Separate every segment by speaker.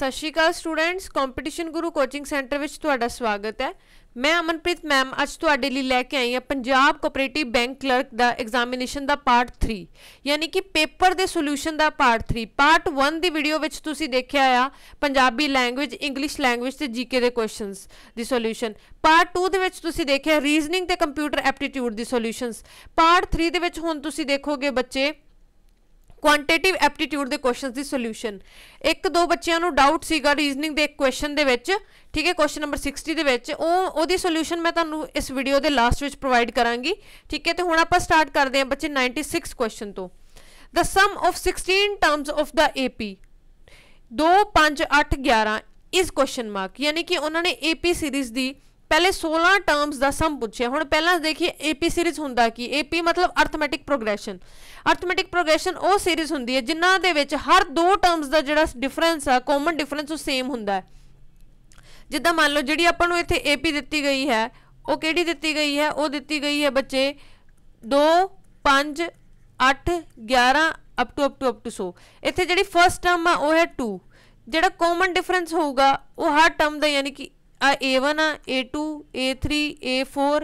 Speaker 1: सत श्री अकाल students, competition Guru coaching centre which तुहाडा स्वागत है। मैं अमनप्रीत मैम अज तुहाडे लई लैके आई हाँ पंजाब कोऑपरेटिव बैंक क्लर्क दा एग्जामिनेशन दा पार्ट 3 यानी कि पेपर दे सोल्यूशन दा part 3। Part 1 the video which तुसी देखिया आ पंजाबी लैंग्वेज, इंग्लिश लैंग्वेज ते GK they questions the solution. Part 2 दे विच तुसी देखिया रीजनिंग ते कंप्यूटर एप्टीट्यूड दी सोल्यूशंस। पार्ट 3 दे विच हुण तुसी देखोगे बच्चे क्वांटिटेटिव एप्टीट्यूड के क्वेश्चन की सोल्यूशन। एक दो बच्चों को डाउट सीगा रीजनिंग के एक क्वेश्चन के विच, ठीक है, क्वेश्चन नंबर 60 के विच ओदी सोल्यूशन मैं तुहानू इस वीडियो के लास्ट में प्रोवाइड करांगी, ठीक है। तो हुण आपां स्टार्ट करते हैं बच्चे 96 क्वेश्चन तो। The sum of 16 terms of the AP 2 5 8 11 is question mark, यानी कि उन्होंने AP सीरीज की पहले 16 टर्म्स का सम पूछे। हुण पहला देखिए AP सीरीज हुंदा की, AP मतलब अर्थमैटिक प्रोग्रेशन। अर्थमैटिक प्रोग्रेशन वो सीरीज हुंदी है जिन्हां दे विच हर दो टर्म्स का जिहड़ा डिफरेंस आ, कॉमन डिफरेंस, वो सेम हुंदा है। जिद्दां मान लो जिहड़ी आपां नूं इत्थे AP दित्ती गई है, वो किहड़ी दित्ती गई है, वो दित्ती गई है बच्चे 2 5 8 11 अप टू 100। इत्थे जिहड़ी फर्स्ट टर्म आ वो है 2। जिहड़ा कॉमन डिफरेंस होगा वो हर टर्म का, यानी कि A1 A2 A3 A4,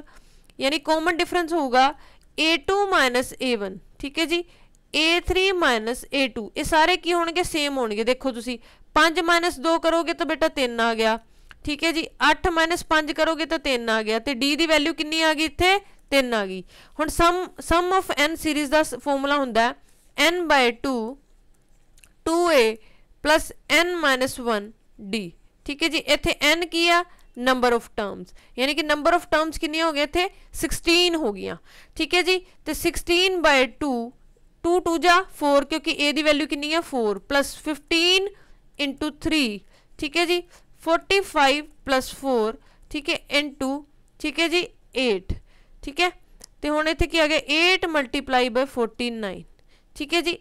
Speaker 1: यानी कॉमन डिफरेंस होगा A2 माइनस A1, ठीक है जी, A3 माइनस A2। ये सारे की होंगे सेम होंगे। देखो तुसी 5 माइनस 2 करोगे तो बेटा 3 आ गया, ठीक है जी। 8 माइनस 5 करोगे तो 3 आ गया, तो D की वैल्यू कितनी आ गई, इत्थे 3 आ गई। हुण सम ऑफ N सीरीज का फॉर्मूला हुंदा N/2 2A plus N minus 1 D, ठीक है जी। इत्थे N की आ नंबर ऑफ टर्म्स, यानी कि नंबर ऑफ टर्म्स कितनी हो गए, इत्थे 16 हो गई, ठीक है जी। तो 16/2 2 2 जा 4, क्योंकि A की वैल्यू कितनी है 4, प्लस 15 इंटू 3, ठीक है जी, 45 प्लस 4, ठीक है, इंटू, ठीक है जी 8, ठीक है। तो हुण इत्थे की आ गया 8 मल्टीप्लाई बाय 49, ठीक है जी।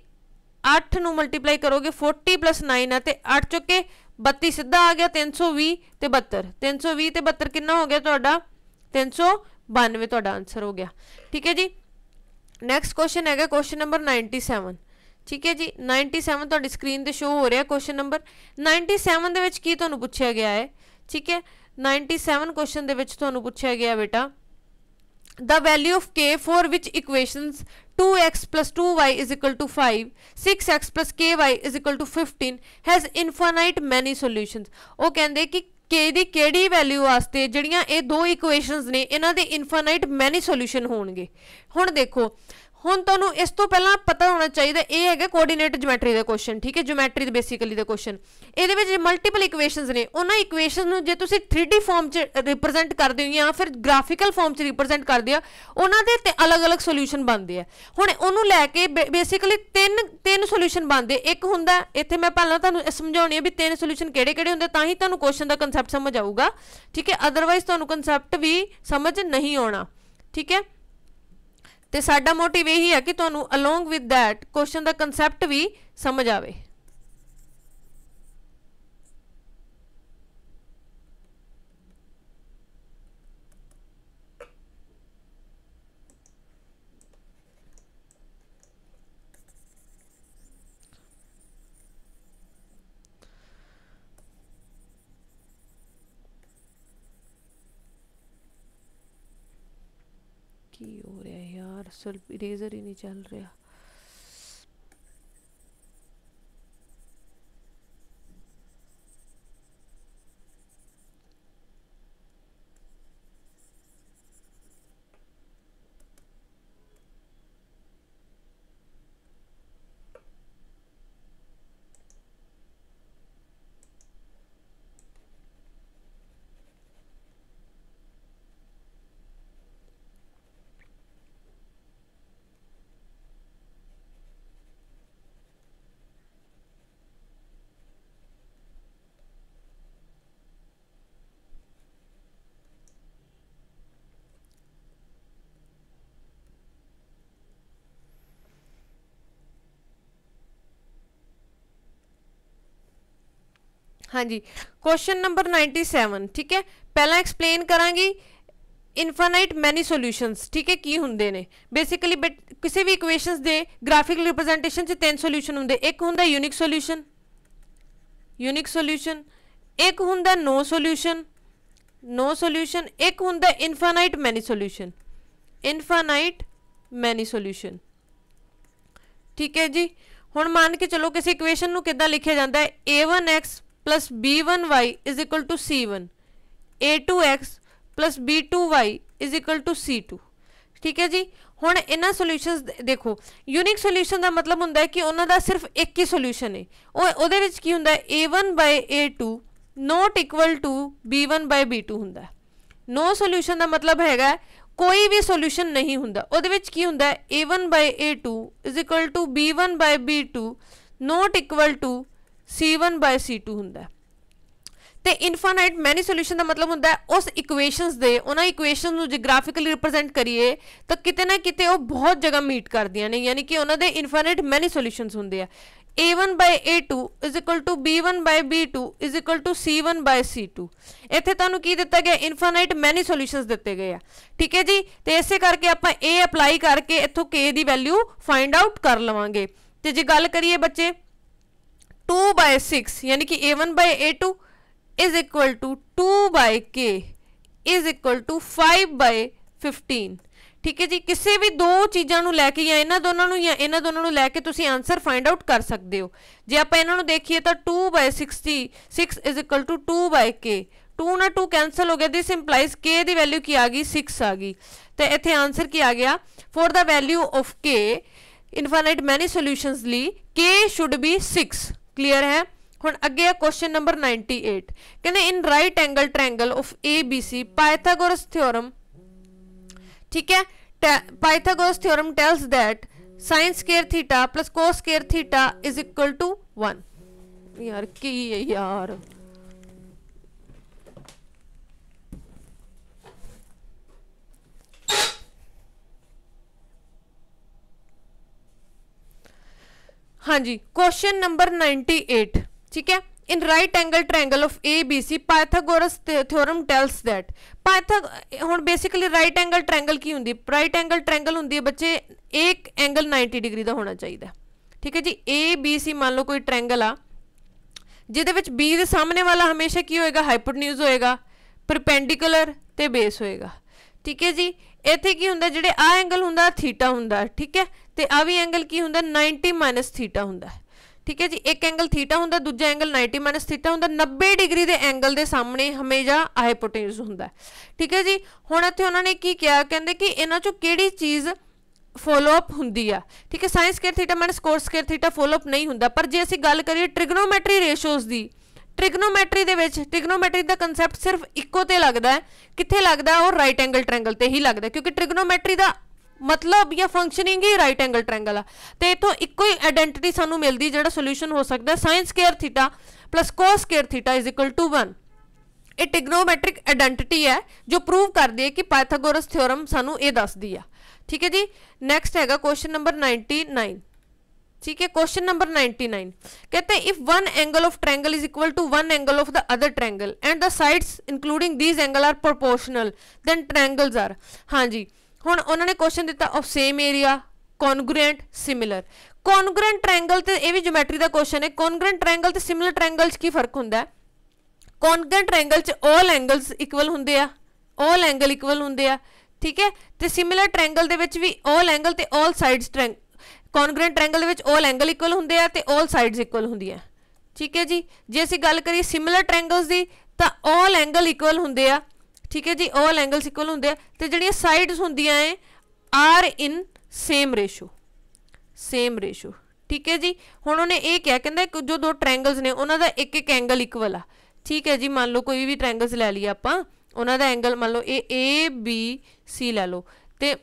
Speaker 1: 8 नूं मल्टीप्लाई करोगे 40 प्लस 9 है, तो 8 चुके 32 सीधा आ गया, 320 ते 72, 320 ते 72 कितना हो गया तुहाडा 392 तुहाडा आंसर हो गया, ठीक है जी। नैक्सट क्वेश्चन है क्वेश्चन नंबर 97, ठीक है जी। 97 तुहाडी स्क्रीन ते शो हो रहा क्वेश्चन नंबर 97 दे विच की तुहानूं पुछया गया है, ठीक है। 97 क्वेश्चन दे विच तुहानूं पुछया गया बेटा the value of k for which equations 2x plus 2y is equal to 5 6x plus ky is equal to 15 has infinite many solutions। वो कहंदे कि k दी केड़ी वैल्यू वास्ते जड़ियां ये दो इक्वेशंस ने इन्हां दे इनफाइनाइट मैनी सॉल्यूशन होणगे। हुण देखो, हुण तुहानूं इस तो पहला पता होना चाहिए ये है कोऑर्डिनेट ज्योमेट्री का क्वेश्चन, ठीक है, ज्योमेट्री बेसिकली द क्वेश्चन। ये विच मल्टीपल इक्वेशंस ने, उन्हां इक्वेशंस नूं जे तुसीं 3D फॉर्म च रिप्रजेंट करदे हो या फिर ग्राफिकल फॉर्म च रिप्रजेंट करदे हो, उन्हां दे अलग अलग सोल्यूशन बनते हैं। हुण उहनूं लैके बेसिकली तीन सोल्यूशन बनते। एक हुंदा इत्थे मैं पहलां तुहानूं समझाउणी है भी 3 सोल्यूशन किहड़े-किहड़े हुंदे, तां ही तुहानूं क्वेश्चन का कंसैप्ट समझ आऊगा, ठीक है। अदरवाइज तुहानूं कंसैप्ट भी समझ नहीं आउणा, ठीक है। तो साडा मोटिव यही है कि तुहानूं अलोंग विद दैट क्वेश्चन का कंसैप्ट भी समझ आवे। की हो रहा है यार, सिर्फ इरेजर ही नहीं चल रहा। हाँ जी, क्वेश्चन नंबर 97, ठीक है। पहला एक्सप्लेन करांगी इनफाइनाइट मैनी सॉल्यूशंस, ठीक है, की हुंदे ने। बेसिकली किसी भी इक्वेशंस दे ग्राफिकल रिप्रेजेंटेशन च 3 सॉल्यूशन हुंदे। एक हुंदा यूनिक सॉल्यूशन, यूनिक सोल्यूशन, एक हुंदा नो सोल्यूशन, नो सोल्यूशन, एक हुंदा infinite many solution, infinite many solution. ठीक है जी। हुण मान के चलो किसी इक्वेशन नूं किद्दां लिखिया जांदा है, a1x plus b1y is equal to c1, a2x plus b2y is equal to c2। ठीक है जी। हुण इन्हां सोल्यूशनस देखो, यूनिक सोल्यूशन का मतलब हुंदा है कि उन्हां दा सिर्फ एक ही सोल्यूशन है, उहदे विच की हुंदा है a1 by a2 not equal to b1 by b2 हुंदा है। नो सोल्यूशन का मतलब हैगा कोई भी सोल्यूशन नहीं हुंदा, उहदे विच की हुंदा है a1 by a2 is equal to b1 by b2 not equal to c1 by c2 हुंदा है। तो इनफाइनाइट मैनी सोल्यूशन का मतलब होंदा है उस इक्वेशनस दे उन्हां इक्वेशनस नूं जे ग्राफिकली रिप्रेजेंट करिए तो किते ना किते वो बहुत जगह मीट करदियां ने, यानी कि उन्हां दे इनफाइनाइट मैनी सोल्यूशनस हुंदे आ। a1 by a2 is equal to b1 by b2 is equal to c1 by c2। इत्थे तुहानूं की दिता गया, इनफाइनाइट मैनी सोल्यूशनस दिते गए आ। ठीक है जी। तो इसे करके आपां ए अप्लाई करके इत्थों k दी वैल्यू फाइंड आउट कर लवांगे। तो जे गल करिए बच्चे 2 बाय 6 यानी कि a1 by a2 is equal to 2 by k is equal to 5 by 15। ठीक है जी। किसी भी दो चीज़ों को लैके या इन्हों दोनों या इन्हों दोनों को लैके तुसीं आंसर फाइंड आउट कर सकते हो। जे आप इन्हों देखिए तो 2 by 66 is equal to 2 by k, 2 ना 2 कैंसल हो गया, दिस इंप्लाइज k की वैल्यू की आ गई 6 आ गई। तो इत्थे आंसर की आ गया for the value of k infinite many solutions ली k शुड बी 6। क्लीयर है। हुण अगे क्वेश्चन नंबर 98 कहते in right angle triangle of ABC Pythagoras theorem. ठीक है। Pythagoras theorem tells that sin square theta plus cos square theta is equal to 1। यार की है यार, हाँ जी। Question number 98। ठीक है। In right angle triangle of ABC Pythagoras theorem tells that हुण बेसिकली राइट एंगल ट्रायंगल की हुंदी, राइट एंगल ट्रायंगल हुंदी है बच्चे एक एंगल 90 डिग्री का होना चाहिए। ठीक है जी। ABC मान लो कोई ट्रायंगल आ जिहदे विच B दे सामने वाला हमेशा की होएगा हाइपोटेन्यूज होएगा, परपेंडिकुलर ते बेस होएगा। ठीक है जी। इत्थे की हुंदा जिहड़े आ एंगल हुंदा थीटा हुंदा। ठीक है। ते आ भी एंगल की हुंदा 90 माइनस थीटा हुंदा। ठीक है जी। एक एंगल थीटा हुंदा, दूजा एंगल 90 माइनस थीटा हुंदा। 90 डिग्री के एंगल के सामने हमेशा हाइपोटेन्यूज हुंदा। ठीक है जी। हुण इत्थे उन्होंने की किया, कहंदे कि इन्हां चों किहड़ी चीज़ फॉलोअप हुंदी आ। ठीक है। Sine square theta minus cos square theta follow up नहीं हुंदा। पर जे असीं गल करिए ट्रिग्नोमैट्री रेशोज़ दी, ट्रिग्नोमैट्री दे विच ट्रिग्नोमैट्री दा कंसैप्ट सिर्फ इक्को ते लगदा है, कित्थे लगदा है, और राइट एंगल ट्रायंगल ते ही लगदा है, क्योंकि ट्रिग्नोमैट्री दा मतलब या फंक्शनिंग ही राइट एंगल ट्रायंगल आ। तो इतों इक्को ही आइडेंटिटी सानू मिलती जिहड़ा सोल्यूशन हो सकता है sine square theta plus cos square theta is equal to 1। ये ट्रिग्नोमैट्रिक आइडेंटिटी है जो प्रूव करती है कि पाइथागोरस थ्योरम सानू ये दसदी है। ठीक है जी। नैक्सट हैगा क्वेश्चन नंबर 99। ठीक है। क्वेश्चन नंबर 99 कहते हैं if one angle of triangle is equal to one angle of the other triangle and the sides including these angle are proportional then triangles are. हाँ जी। हुण उन्होंने क्वेश्चन दिता of same area, congruent, similar. Congruent triangle ते ये भी geometry का question है। कॉन्ग्रुएंट ट्रायंगल ते सिमिलर ट्रायंगल च की फर्क हुंदा है? कॉन्ग्रुएंट ट्रायंगल च ऑल एंगल्स इक्वल हुंदे आ, ऑल एंगल इक्वल हुंदे आ। ठीक है। ते सिमिलर ट्रायंगल दे विच भी ऑल एंगल ते all sides congruent triangle they which all angle equal हुंदे आ ते ऑल साइड्स इक्वल हुंदियां। ठीक है जी। जे असीं गल करिए सिमिलर ट्रायंगल्स दी तां ऑल एंगल इक्वल हुंदे आ। ठीक है जी। ऑल एंगल्स इक्वल होंगे तो जिहड़ियां साइड्स होंदियां है are in same ratio, same ratio. ठीक है जी। हुण उन्होंने ये क्या कहंदा जो दो ट्रायंगल्स ने उन्हां दा एक एक एंगल इक्वल आ। ठीक है जी। मान लो कोई भी ट्रायंगल्स लै लिया आपां, उन्हां दा एंगल मान लो ए बी सी लै लो तो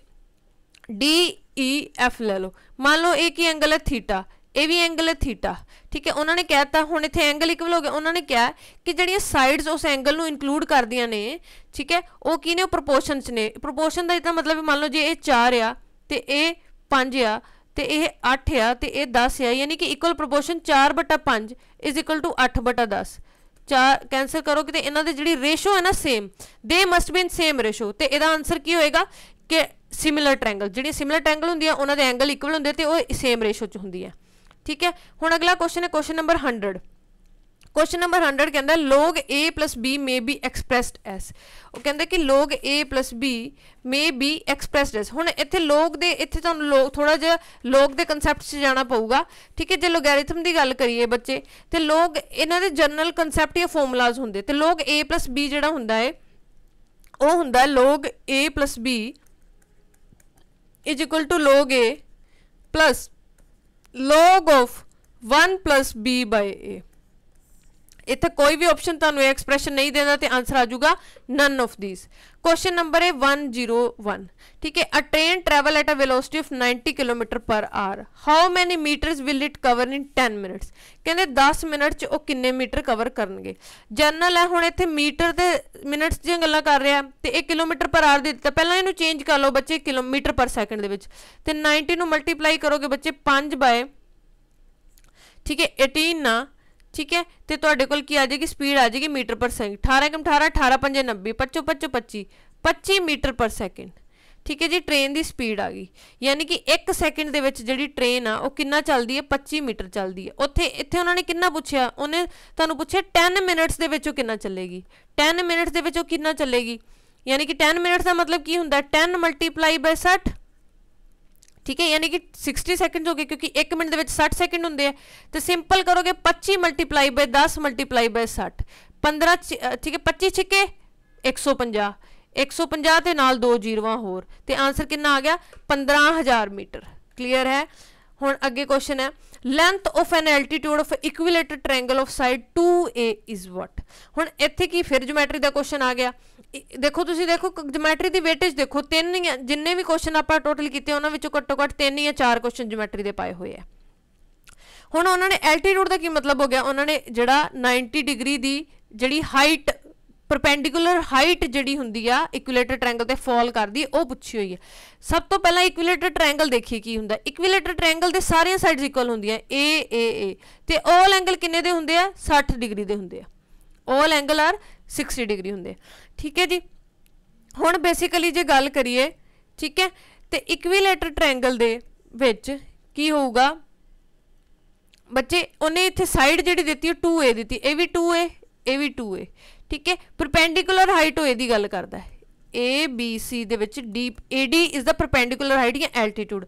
Speaker 1: डी ई एफ लै लो। मान लो एक ही एंगल है थीटा, ये भी एंगल है थीटा। ठीक है। उन्होंने कहता हुण इत्थे एंगल इक्वल हो गया। उन्होंने कहा कि जिहड़ियां साइड्स उस एंगल नूं इंक्लूड करदियां ने, ठीक है, वो की ने प्रोपोर्शन च ने। प्रोपोर्शन का इसदा मतलब मान लो जे ये 4 आ तो ये 5 आ तो ये 8 आ तो ये 10 आ, यानी कि equal proportion 4/5 is equal to 8/10। 4 cancel करोगे तो इन्हां दी जिहड़ी रेशो है ना same, they must be in same ratio. तो इसदा आंसर की होएगा कि सिमिलर ट्रायंगल, जिहड़ियां सिमिलर ट्रायंगल हुंदियां उन्हां दे एंगल इक्वल हुंदे ते वो सेम रेशो च हुंदी है। ठीक है। हुण अगला क्वेश्चन है क्वेश्चन नंबर 100। क्वेश्चन नंबर 100 कहता log a plus b may be expressed as, वो कहता कि log a plus b may be expressed as। हुण इत्थे log दे इत्थे तुहानूं log थोड़ा जिहा log दे कंसैप्ट 'च जाना पऊगा, ठीक है। जे लोगैरिथम की गल करिए बच्चे तो log इन्हां दे जनरल कंसैप्ट या फॉर्मूलाज हुंदे, ते log a plus b जिहड़ा हुंदा है वो हुंदा log a plus b is equal to log a plus log of 1 plus b by a। इत्थे कोई भी ऑप्शन तुहानूं एक्सप्रैशन नहीं देना, तो आंसर आ जाऊगा none of these. Question number है 101, ठीक है। A train travel at a velocity of 90 kilometre per hour, how many metres will it cover in 10 minutes. कहते 10 मिनट च वो किन्ने मीटर कवर करनगे। जनरल है, हुण इत्थे मीटर ते मिनट्स दी गल्लां कर रहा, तो 1 किलोमीटर पर आवर दे दित्ता, पहलां इहनूं चेंज कर लो बच्चे किलोमीटर पर सैकेंड दे विच, ते 90 नूं मल्टीप्लाई करोगे बच्चे 5 बाय, ठीक है 18 ना, ठीक है। तो तुहाडे कोल की आ जाएगी स्पीड आ जाएगी मीटर पर सेकंड, 18 18 18 5 90 25 25 25 25 मीटर पर सैकेंड, ठीक है जी। ट्रेन की स्पीड आ गई, यानी कि 1 सैकेंड दे विच जिहड़ी ट्रेन आ वो किन्ना चलदी है 25 मीटर चलदी है। उत्थे इत्थे उन्होंने किन्ना पुछया, उन्हें तुहानूं पुछया 10 मिनट्स दे विच किन्ना चलेगी, 10 मिनट्स दे विच किन्ना चलेगी, यानी कि 10 मिनट्स का मतलब की हुंदा 10 मल्टीप्लाई बाय 60, ठीक है, यानी कि 60 सैकेंड हो गए, क्योंकि 1 मिनट के 60 सैकेंड होंगे। तो सिंपल करोगे 25 मल्टीप्लाई बाय 10 मल्टीप्लाई बाय 60 15, ठीक है 25 छिके 150 150 ते नाल 2 जीरोवां होर, ते आंसर कितना आ गया 15,000 मीटर। क्लीयर है। हुण अगे क्वेश्चन है length of an altitude of equilateral triangle of side 2a is what. हुण इत्थे की फिर ज्योमैट्री का क्वेश्चन आ गया। देखो तुसीं देखो ज्योमैट्री की वेटेज देखो, 3 जिन्ने भी क्वेश्चन आप टोटल किए उन्होंने घट्टो घट्ट 3 या 4 क्वेश्चन ज्योमैट्री के पाए हुए हैं। हुण उन्होंने एल्टीट्यूड का की मतलब हो गया, उन्होंने जिहड़ा 90 डिग्री की जिहड़ी हाइट परपेंडिकुलर हाइट जिहड़ी हुंदी आ इक्विलेटरल ट्रायंगल ते फॉल करदी वो पुछी हुई है। सब तो पहला इक्विलेटरल ट्रायंगल देखिए की हुंदा। इक्विलेटरल ट्रायंगल दे सारियां साइड्स इक्वल हुंदियां ए ते ऑल एंगल किन्ने दे हुंदे आ 60 डिग्री दे हुंदे आ, ऑल एंगल आर 60 डिग्री हुंदे, ठीक है जी। हुण बेसिकली जे गल करिए, ठीक है, तो इक्विलेटरल ट्रायंगल दे विच की होऊगा बच्चे, उन्हें इत्थे साइड जिहड़ी दित्ती है 2a दित्ती, ए भी 2a ए भी 2a, ठीक है। परपेंडिकुलर हाइट ओ दी गल करदा है, ए बी सी दे विच D A D is the perpendicular height या एल्टीट्यूड।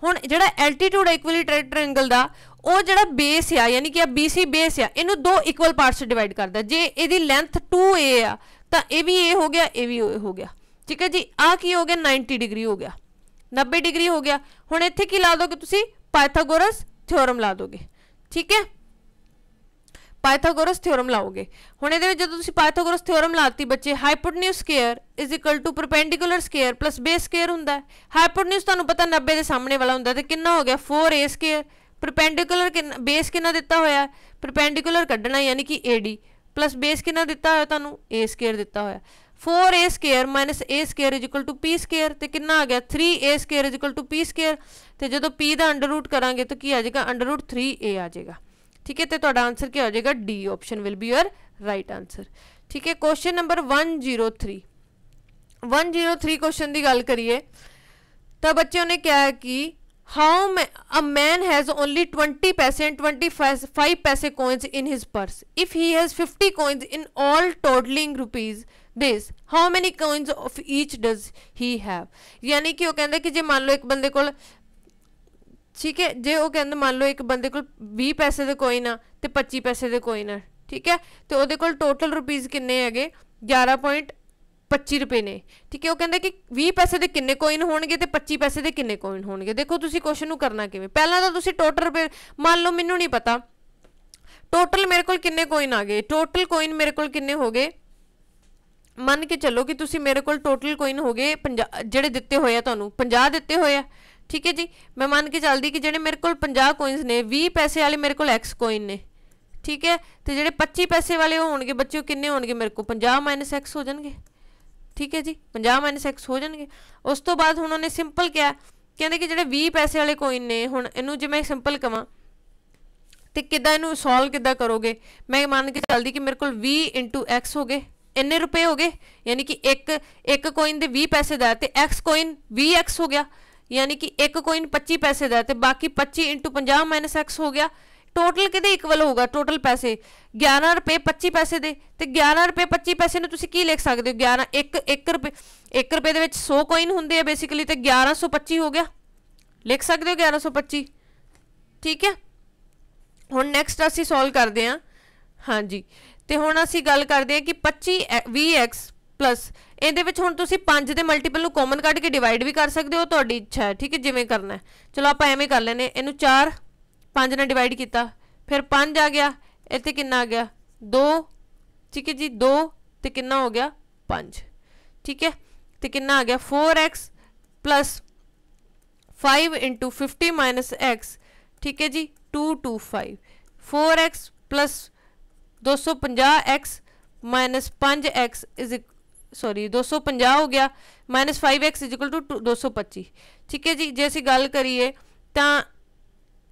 Speaker 1: हुण जिहड़ा एल्टीट्यूड है इक्विलेटरल ट्रायंगल दा वो जिहड़ा बेस आ, यानी कि बी सी बेस आ, इनू 2 इक्वल पार्ट्स डिवाइड करदा। जे इहदी लेंथ 2a आ तो ये भी ए हो गया, ये भी ए हो गया, ठीक है जी। आ की हो गया 90 डिग्री हो गया, 90 डिग्री हो गया। हुण इत्थे की ला दोगे तुसीं पाइथागोरस थ्योरम ला दोगे, ठीक है, पाइथागोरस थ्योरम लाओगे। हुण इहदे विच जदों तुसीं पाइथागोरस थ्योरम लाती बच्चे, hypotenuse square is equal to perpendicular square plus base square हुंदा है। हाइपोटेन्यूज तुहानूं पता 90 के सामने वाला हुंदा, ते कितना हो गया 4a स्क्वायर। परपेंडिकुलर बेस कितना दिता होया, परपेंडिकुलर कड्ढना यानी कि AD प्लस बेस कितना दिता होया तुहानूं a स्क्वायर दिता होया। 4a square minus a square is equal to p square, ते कितना आ गया 3a square is equal to p square. तो जो p का अंडर रूट करांगे तो की आ जाएगा अंडर रूट 3a आ जाएगा, ठीक है। तो तुहाडा आंसर क्या हो जाएगा D option will be your right answer, ठीक है। क्वेश्चन नंबर 103 क्वेश्चन की गल करिए तो बच्चों ने क्या है कि how a man has only 20 पैसे एंड 25 पैसे coins in his purse. If he has 50 coins in all totaling rupees this, how many coins of each does he have? यानी कि वो कहते कि जे मान लो एक बंदे को, ठीक है, जे वो कहते मान लो एक बंदे को 20 पैसे के कोइन आ ते 25 पैसे के कोइन आ, ठीक है, तो वो कोल टोटल रुपीज़ किन्ने है 11.25 रुपये ने, ठीक है। वो कहते कि 20 पैसे के किन्ने कोइन होणगे ते 25 पैसे के किन्ने कोइन होणगे। देखो तुसीं क्वेश्चन नूं करना किवें, पहलां तां तुसीं टोटल रुपये मान लो, मैनूं नहीं पता टोटल मेरे कोल किन्ने कोइन आ गए, टोटल कोइन मेरे कोल किन्ने हो गए, मन के चलो कि तुसीं मेरे कोल टोटल कोइन हो गए 50 जिहड़े दित्ते होए आ, तुहानूं 50 दित्ते होए आ, ठीक है जी। मैं मन के चलदी कि जिहड़े मेरे कोल 50 कोइनस ने, 20 पैसे वाले मेरे कोल एक्स कोइन ने, ठीक है, तो जिहड़े 25 पैसे वाले होणगे बच्चे किन्ने होणगे मेरे को 50 माइनस एक्स हो जाणगे, ठीक है जी, 50 माइनस एक्स हो जाएंगे। उस तो बाद उन्होंने सिंपल क्या कहते कि जो 20 पैसे वाले कोइन ने, हुण इनू जे मैं सिंपल कवां तो किद्दां इनू सॉल्व किद्दां करोगे। मैं मान के चलदी कि मेरे को 20 इंटू एक्स हो गए, इन्ने रुपये हो गए, यानी कि एक कोइन दे 20 पैसे दा ते एक्स कोइन 20 एक्स हो गया, यानी कि एक कोइन 25 पैसे दा ते बाकी 25 इंटू 50 माइनस एक्स हो गया। टोटल किहदे इक्वल होगा टोटल पैसे 11 रुपए 25 पैसे दे ते 11 रुपए 25 पैसे नूं तुसीं की लिख सकदे हो 11 1 रुपए 1 रुपए दे विच 100 कॉइन हुंदे आ बेसिकली ते 1125 हो गया लिख सकदे हो 1125 ठीक है। हुण नैक्सट असीं सॉल्व करदे हां हाँ जी ते हुण असीं गल करदे हां कि 25 20x प्लस ਇਹਦੇ ਵਿੱਚ ਹੁਣ ਤੁਸੀਂ 5 ਦੇ ਮਲਟੀਪਲ ਨੂੰ ਕਾਮਨ ਕੱਢ ਕੇ ਡਿਵਾਈਡ ਵੀ ਕਰ ਸਕਦੇ ਹੋ ਤੁਹਾਡੀ ਇੱਛਾ ਹੈ ਠੀਕ ਹੈ ਜਿਵੇਂ ਕਰਨਾ ਹੈ। ਚਲੋ ਆਪਾਂ ਐਵੇਂ ਕਰ ਲੈਨੇ ਇਹਨੂੰ 4 5 ਨਾਲ ਡਿਵਾਈਡ ਕੀਤਾ ਫਿਰ 5 ਆ ਗਿਆ ਇੱਥੇ ਕਿੰਨਾ ਆ ਗਿਆ 2 ਠੀਕ ਹੈ ਜੀ 2 ਤੇ ਕਿੰਨਾ ਹੋ ਗਿਆ 5 ਠੀਕ ਹੈ ਤੇ ਕਿੰਨਾ ਆ ਗਿਆ 4x plus 5 into 50 minus x ठीक है जी 225 4x plus 250x minus 5x is sorry 250 हो गया minus 5x is equal to 225 ठीक है जी। जे असीं गल करिए तो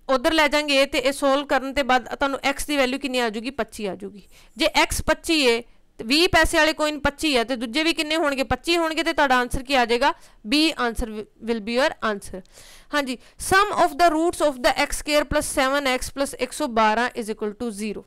Speaker 1: उधर लै जाएंगे तो यह सोल्व करने के बाद तुहानूं x की वैल्यू कितनी आ जाऊगी 25 आ जाऊगी। जे x 25 है 20 पैसे वाले कोइन 25 है तो दूजे भी किन्ने होणगे 25 होणगे तो तुहाडा आंसर की आ जाएगा B answer will be your answer. हाँ जी sum of the roots of the x square plus 7x plus 112 is equal to 0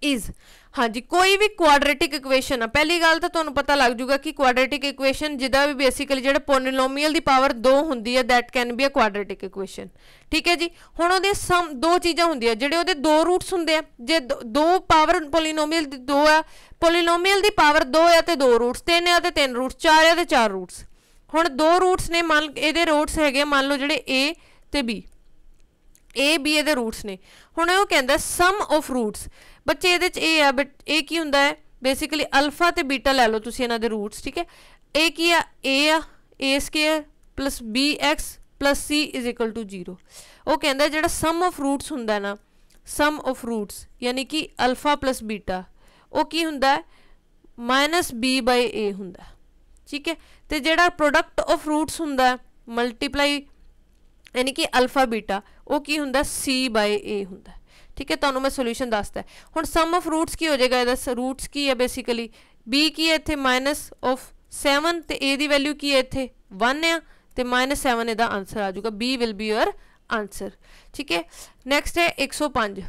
Speaker 1: is हाँ जी कोई भी क्वाड्रेटिक इक्वेशन है पहली गल तो तुहानूं पता लग जूगा कि क्वाड्रेटिक इक्वेशन जिदा भी बेसिकली जो पोलिनोमियल की पावर 2 होंदी है that can be a quadratic equation ठीक है जी। हुण उहदे सम दो चीज़ां हुंदियां जिहड़े उहदे दो रूट्स हुंदे आ जे दो पावर पोलिनोमियल दी दो है पोलिनोमियल की पावर 2 है तो 2 रूट्स 3 है तो 3 रूट्स 4 है तो 4 रूट्स। हुण दो रूट्स ने मान इहदे रूट्स हैगे मान लो जिहड़े ए ते बी ए बी इहदे रूट्स ने। हुण ओह कहंदा सम ऑफ रूट्स बच्चे ये है बट ए की होंदा है बेसिकली अल्फा ते बीटा लै लो तुसीं इन्हां दे रूट्स ठीक है। ए की a square plus b x plus C is equal to 0 वो कहता है जो सम ऑफ रूट्स होंदा ना सम ऑफ रूट्स यानी कि अल्फा प्लस बीटा वो की होंदा है माइनस बी बाय ए होंदा ठीक है। तो जो प्रोडक्ट ऑफ रूट्स होंदा मल्टीप्लाई यानी कि अल्फा बीटा वो की होंदा सी बाय ए होंदा ठीक है। तो मैं सोल्यूशन दसता है हुण सम ऑफ रूट्स की हो जाएगा इहदा रूट्स की है बेसिकली बी की है इत्थे माइनस ऑफ 7 तो ए दी वैल्यू की है इत्थे 1 है तो माइनस 7 इहदा आंसर आ जाऊगा B will be your answer ठीक है। नैक्सट है 105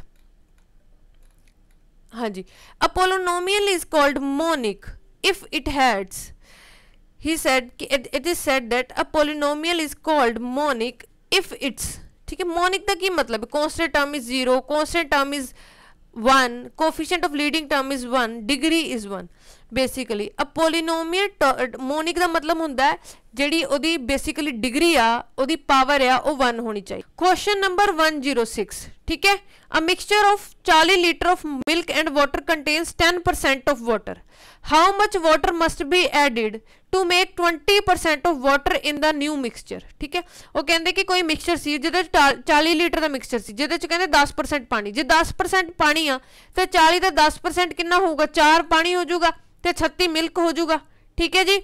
Speaker 1: हाँ जी a polynomial is called monic if it heads he said it is said that a polynomial is called monic if it's ठीक है। मोनिक का की मतलब constant term is 0 constant term is 1 coefficient of leading term is 1 degree is 1 basically a polynomial monic का मतलब होंदा है जिहड़ी ओदी बेसिकली डिग्री आ ओदी पावर आ वो 1 होनी चाहिए। क्वेश्चन नंबर 106 ठीक है a mixture of 40 litre of milk and water contains 10% of water how much water must be added to make 20% of water in the new mixture ठीक है। वो कहते कि कोई मिक्सचर सी जिहदे 40 लीटर का मिक्सचर सी जिहदे च कहते 10% पानी जे 10% पानी आ तो 40 का 10% कितना होगा 4 पानी हो जाऊगा तो 36 मिल्क हो जाऊगा ठीक है जी।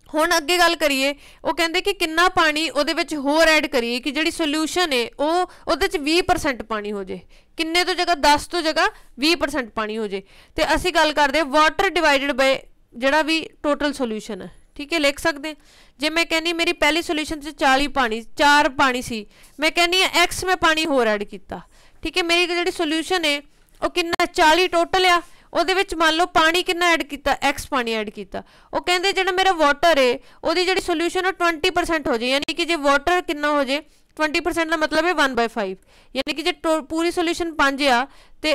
Speaker 1: हुण अगे गल करिए वो कहते कि कितना पानी उहदे विच होर ऐड करिए कि जिहड़ी सोल्यूशन है वो उहदे च 20% पानी हो जाए किन्ने तो जगह 10 तो जगह 20% पानी हो जाए तो असीं गल करदे वाटर डिवाइडेड बाय जिहड़ा भी टोटल सोल्यूशन है ठीक है लिख सकते हैं। जे मैं कहनी मेरी पहली सोल्यूशन से 4 पानी सी मैं कहनी एक्स में पानी होर ऐड किया ठीक है मेरी जिहड़ी सोल्यूशन है वो कितना 40 टोटल आ ਉਹਦੇ ਵਿੱਚ मान लो पानी कितना ऐड किया एक्स पानी ऐड किया वो कहते जो मेरा वाटर है वो जी सोल्यूशन है 20% हो जाए यानी कि जो वाटर कितना हो जाए 20% का मतलब है 1/5 यानी कि जो पूरी सोल्यूशन 5 आ तो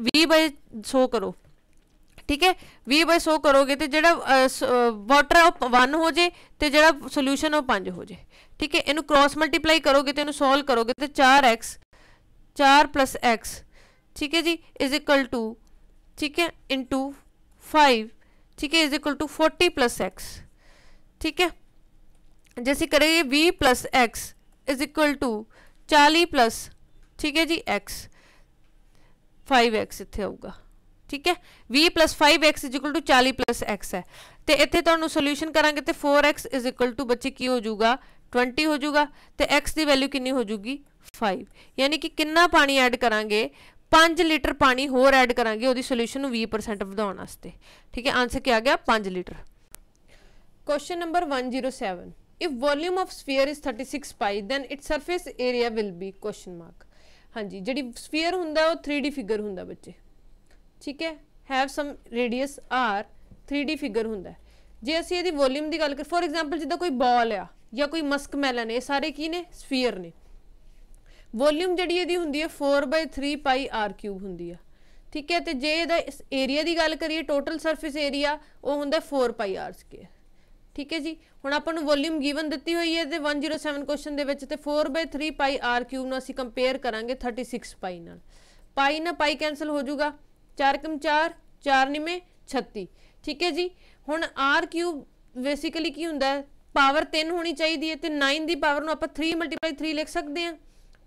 Speaker 1: 20/100 करो ठीक है 20/100 करोगे तो जो वाटर है वो 1 हो जाए तो जो सोल्यूशन है वो 5 हो जाए ठीक है। इनू क्रॉस मल्टीप्लाई करोगे तो इनू सॉल्व करोगे तो 4x 4 प्लस एक्स ठीक है जी इज इक्वल टू ठीक है इंटू 5 ठीक है is equal to 40 plus X ठीक है। जैसे करेंगे 20 plus X is equal to 40 plus ठीक है जी एक्स 5x इत्थे आऊगा ठीक है 20 plus 5x is equal to 40 plus X है तो इत्थे तुहानूं सोल्यूशन करांगे तो 4x इज इक्वल टू बच्चे की हो जाऊगा 20 हो जाऊगा तो x की वैल्यू कितनी हो जाऊगी 5 यानी कि कितना पानी ऐड करांगे 5 लीटर पानी होर ऐड करांगे उहदी सोल्यूशन 20% वधाउण वास्ते ठीक है। आंसर क्या आ गया 5 litre. Question number 107 if volume of sphere is 36 pi then its surface area will be question mark हाँ जी जिहड़ी स्फीयर हुंदा वो 3D फिगर हुंदा बच्चे, ठीक है, have some radius R 3D figure हुंदा। जे असीं इहदी वॉल्यूम की गल कर फॉर एग्जाम्पल जिद्दां कोई बॉल आ या कोई मस्क मैलन, ये सारे की ने स्फीयर ने। वॉल्यूम जिहड़ी इहदी हुंदी है 4/3 पाई आर क्यूब हुंदी है, ठीक है। तो जे इहदा एरिया की गल करिए टोटल सरफेस एरिया वो हुंदा 4 पाई आर स्क्वेयर, ठीक है जी। हुण आपां नूं वॉल्यूम गिवन दित्ती हुई है तो 107 क्वेश्चन दे विच ते 4/3 पाई आर क्यूब नूं असीं कंपेयर करांगे 36 पाई नाल। पाई ना पाई कैंसल हो जाऊगा, 4 4 4 निमे 36, ठीक है जी। हुण आर क्यूब बेसिकली की हुंदा है पावर 3 होनी चाहिए है, तो 9 की पावर नूं आपां 3 × 3 लिख सकते हैं,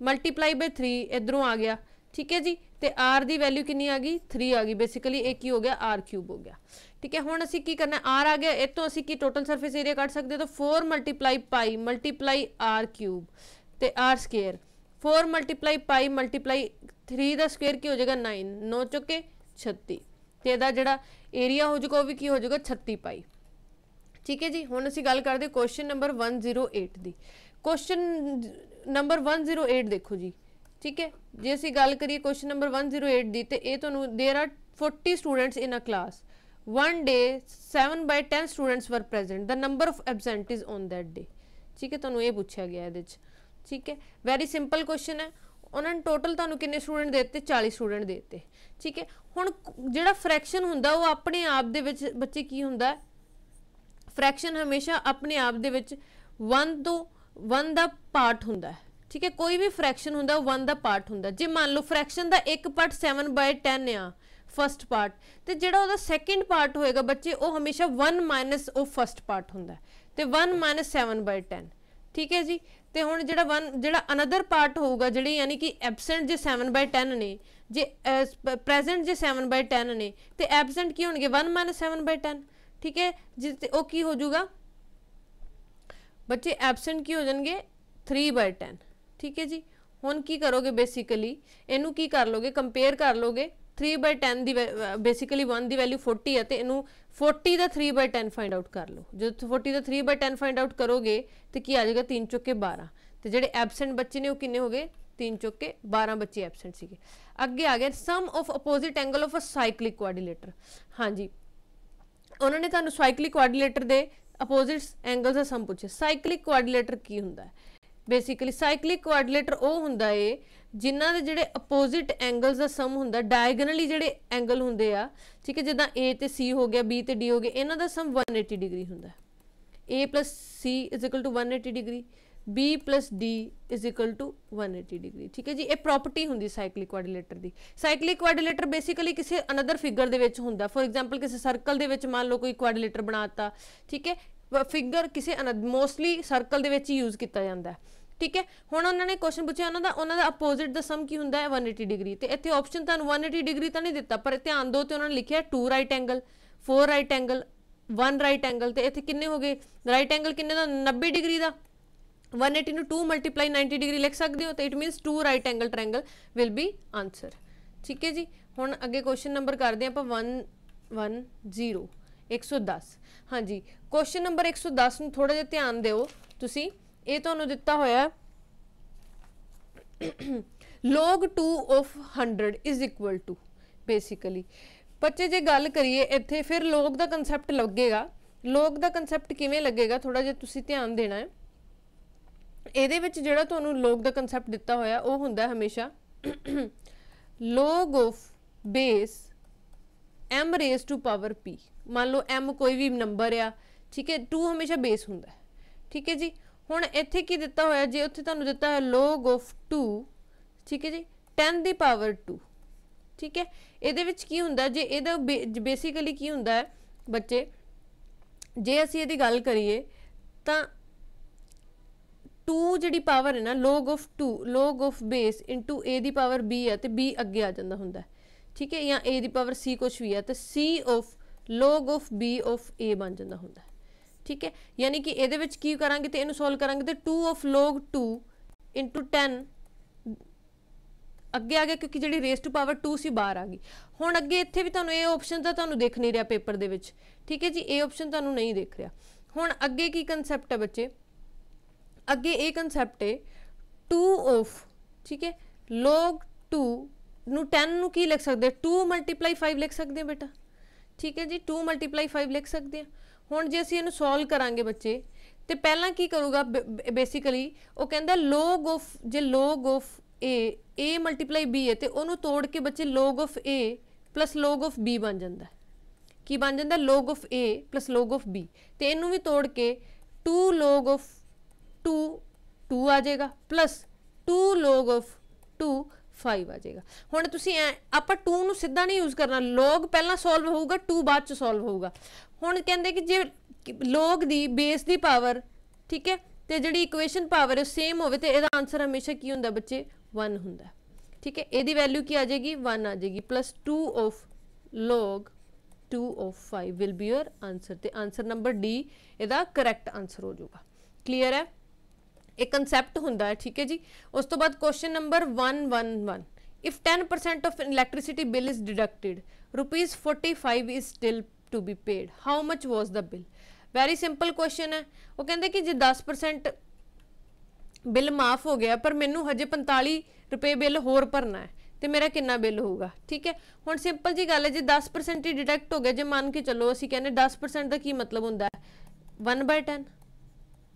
Speaker 1: मल्टीप्लाई बाय 3 इधरों आ गया, ठीक है जी। तो आर की वैल्यू कितनी आ गई 3 आ गई, बेसिकली एक ही हो गया आर क्यूब हो गया, ठीक है। हुण असीं की करना आर आ गया, इस तो असीं की टोटल सरफेस एरिया कट सकते, तो 4 × पाई मल्टीप्लाई आर क्यूब तो आर स्केयर, 4 × पाई मल्टीप्लाई 3 का स्केयर की हो जाएगा 9, 9 चौके 36, तो यदा जोड़ा एरिया हो जाएगा वह भी की हो जाएगा 36 पाई, ठीक है जी। हुण असीं गल करदे क्वेश्चन नंबर 108 की। क्वेश्चन नंबर 108 देखो जी, ठीक है। जे असीं गल करिए क्वेश्चन नंबर 108 की, तो ये तुहानूं there are 40 students in a class, one day 7/10 students were present, the number of absent is on that day, ठीक है। तुहानूं ये पूछा गया ये, ठीक है। वैरी सिंपल क्वेश्चन है। उन्होंने टोटल तुहानूं किन्ने स्टूडेंट देते 40 स्टूडेंट देते, ठीक है। हुण जिहड़ा फ्रैक्शन हुंदा वो अपने आप दे विच बच्चे की हुंदा है, फ्रैक्शन हमेशा अपने आप दे विच 1 का पार्ट हुंदा है, ठीक है। कोई भी फ्रैक्शन हुंदा 1 का पार्ट हुंदा। जे मान लो फ्रैक्शन का एक पार्ट 7/10 आ फस्ट पार्ट, तो जिहड़ा उहदा सैकेंड पार्ट होएगा बच्चे वो हमेशा 1 माइनस वो फस्ट पार्ट हुंदा, तो 1 - 7/10, ठीक है जी। तो हुण जिहड़ा अनदर पार्ट होगा जिहड़ी यानी कि एबसेंट जे 7/10 ने, जे प्रेजेंट जे 7/10 ने, तो एबसेंट की होणगे 1 - 7/10, ठीक है। जिस वो की हो जाऊगा बच्चे एबसेंट की हो जाएंगे 3/10, ठीक है जी। हुण की करोगे बेसिकली इनू की कर लोगे कंपेयर कर लोगे 3/10 की बेसिकली 1 की वैल्यू 40 है, तो इनू 40 का 3/10 फाइंड आउट कर लो। जो 40 का 3/10 फाइंड आउट करोगे तो की आ जाएगा 3 चौके 12, तो जोड़े एबसेंट बच्चे ने वो किन्ने हो गए 3 चौके 12 बच्चे एबसेंट सीगे। अगे आ गया sum of opposite angle of a cyclic quadrilateral. हाँ जी उन्होंने तुहानूं साइक्लिक क्वाड्रिलेटर दे अपोजिट एंगल का सम पूछे। साइक्लिक क्वाड्रिलेटर की हुंदा है बेसिकली, साइक्लिक क्वाड्रिलेटर वो हुंदा है जिन्हां दे जिहड़े अपोजिट एंगल्स का सम हुंदा, डायगनली जिहड़े एंगल हुंदे आ, ठीक है। जिद्दां ए ते सी हो गया, बी ते डी हो गया, इन्हां दा सम 180 डिग्री हुंदा है। A plus C is equal to 180 degree, B plus D is equal to 180 degree, ठीक है जी। ये प्रॉपर्टी हुंदी साइक्लिक क्वाड्रिलेटर दी। साइक्लिक क्वाड्रिलेटर बेसिकली किसी अनदर फिगर दे विच हुंदा, फॉर एग्जाम्पल किसी सर्कल दे विच मान लो कोई क्वाड्रिलेटर बनाता, ठीक है। फिगर किसी मोस्टली सर्कल दे विच यूज किया जाता है, ठीक है। हुण उन्होंने क्वेश्चन पूछा उन्होंने अपोजिट द सम की हुंदा है 180 डिग्री, तो इत्थे ऑप्शन तुहानूं 180 डिग्री तो नहीं दिता, पर ध्यान दो तो उन्होंने लिखा 2 right angle, 4 right angle, 1 right angle, तो इत्थे किन्ने हो गए राइट एंगल किन्ने दा 90 डिग्री का। 180 ਨੂੰ 2 × 90 डिग्री लिख सकते हो, तो it मीनस 2 right angle triangle will be answer, ठीक है जी। हुण अगे क्वेश्चन नंबर करते हैं आप 110 110। हाँ जी क्वेश्चन नंबर 110 में थोड़ा जिहा ध्यान दिओ तुसीं, ये तुहानूं दिता होया log 2 of 100 is equal to basically बच्चे जे गल करिए इत्थे फिर log का कंसैप्ट लगेगा। log का कंसैप्ट किवें लगेगा थोड़ा जिहा तुसीं ध्यान देना है। ਇਹਦੇ ਵਿੱਚ ਜਿਹੜਾ ਤੁਹਾਨੂੰ log ਦਾ ਕਨਸੈਪਟ ਦਿੱਤਾ ਹੋਇਆ ਉਹ ਹੁੰਦਾ ਹਮੇਸ਼ਾ log of base m raised to power p। मान लो m कोई भी नंबर आ, ठीक है, 2 हमेशा बेस ਹੁੰਦਾ है, ठीक है जी। ਹੁਣ ਇੱਥੇ ਕੀ ਦਿੱਤਾ ਹੋਇਆ ਜੇ ਉੱਥੇ ਤੁਹਾਨੂੰ ਦਿੱਤਾ ਹੈ log of 2, ठीक है जी, 10 ਦੀ ਪਾਵਰ 2, ठीक है। ਇਹਦੇ ਵਿੱਚ ਕੀ ਹੁੰਦਾ ਜੇ ਇਹਦਾ ਬੇਸਿਕਲੀ ਕੀ ਹੁੰਦਾ ਹੈ ਬੱਚੇ ਜੇ ਅਸੀਂ ਇਹਦੀ ਗੱਲ ਕਰੀਏ ਤਾਂ 2 जी पावर है ना log of 2 log of base into a की पावर b है तो b अगे आ जाता होंगे, ठीक है, या a की पावर c कुछ भी है तो c of log of b of a बन जाता होंगे, ठीक है। यानी कि ये की करांगे तो इनू सॉल्व करांगे तो 2 of log 2 इंटू 10 अगे आ गया क्योंकि जी रेस टू पावर 2 सी बाहर आ गई। हुण अगे इत्थे भी तुहानूं ये ऑप्शन तो तुहानूं दिख नहीं रहा पेपर दे विच, ठीक है जी, ये ऑप्शन तुहानूं नहीं दिख रहा। हुण अगे की कंसैप्ट है बच्चे, अगे ये कंसैप्ट है 2 ऑफ, ठीक है, log 2 ਨੂੰ 10 ਨੂੰ ਕੀ ਲਿਖ ਸਕਦੇ 2 × 5 ਲਿਖ ਸਕਦੇ ਹਾਂ बेटा, ठीक है जी 2 × 5 ਲਿਖ ਸਕਦੇ ਹਾਂ। ਹੁਣ ਜੇ ਅਸੀਂ ਇਹਨੂੰ ਸੋਲਵ ਕਰਾਂਗੇ ਬੱਚੇ ਤੇ ਪਹਿਲਾਂ ਕੀ ਕਰੂਗਾ ਬੇਸਿਕਲੀ ਉਹ ਕਹਿੰਦਾ log of ਜੇ log of a × b ਹੈ ਤੇ ਉਹਨੂੰ ਤੋੜ ਕੇ ਬੱਚੇ log of a plus log of b ਬਣ ਜਾਂਦਾ ਕੀ ਬਣ ਜਾਂਦਾ log of a plus log of b ਤੇ ਇਹਨੂੰ ਵੀ ਤੋੜ ਕੇ 2 log of 2 ਆ ਜਾਏਗਾ plus 2 log of 2 5 ਆ ਜਾਏਗਾ। ਹੁਣ ਤੁਸੀਂ ਆਪਾਂ 2 ਨੂੰ ਸਿੱਧਾ ਨਹੀਂ ਯੂਜ਼ ਕਰਨਾ, log ਪਹਿਲਾਂ ਸੋਲਵ ਹੋਊਗਾ 2 ਬਾਅਦ ਚ ਸੋਲਵ ਹੋਊਗਾ। ਹੁਣ ਕਹਿੰਦੇ ਕਿ ਜੇ log ਦੀ ਬੇਸ ਦੀ ਪਾਵਰ ਠੀਕ ਹੈ ਤੇ ਜਿਹੜੀ ਇਕੁਏਸ਼ਨ ਪਾਵਰ ਹੈ ਸੇਮ ਹੋਵੇ ਤੇ ਇਹਦਾ ਆਨਸਰ ਹਮੇਸ਼ਾ ਕੀ ਹੁੰਦਾ ਬੱਚੇ 1 ਹੁੰਦਾ ਠੀਕ ਹੈ। ਇਹਦੀ ਵੈਲਿਊ ਕੀ ਆ ਜਾਏਗੀ 1 ਆ ਜਾਏਗੀ plus 2 of log 2 of 5 will be your answer ਤੇ ਆਨਸਰ ਨੰਬਰ D ਇਹਦਾ ਕਰੈਕਟ ਆਨਸਰ ਹੋ ਜਾਊਗਾ। ਕਲੀਅਰ ਹੈ, एक कंसैप्ट होंदा है ठीक है जी। उस तो बाद question number 111 if 10% of electricity bill is deducted rupees 45 is still to be paid how much was the bill। Very simple question है। वो कहते कि जे 10% बिल माफ़ हो गया पर मैनू हजे 45 रुपए बिल होर भरना है तो मेरा कितना बिल होगा ठीक है। हुण सिंपल जी गल है जे 10% ही डिडक्ट हो गया जे मान के चलो असीं कहने 10% का की मतलब हुंदा है 1/10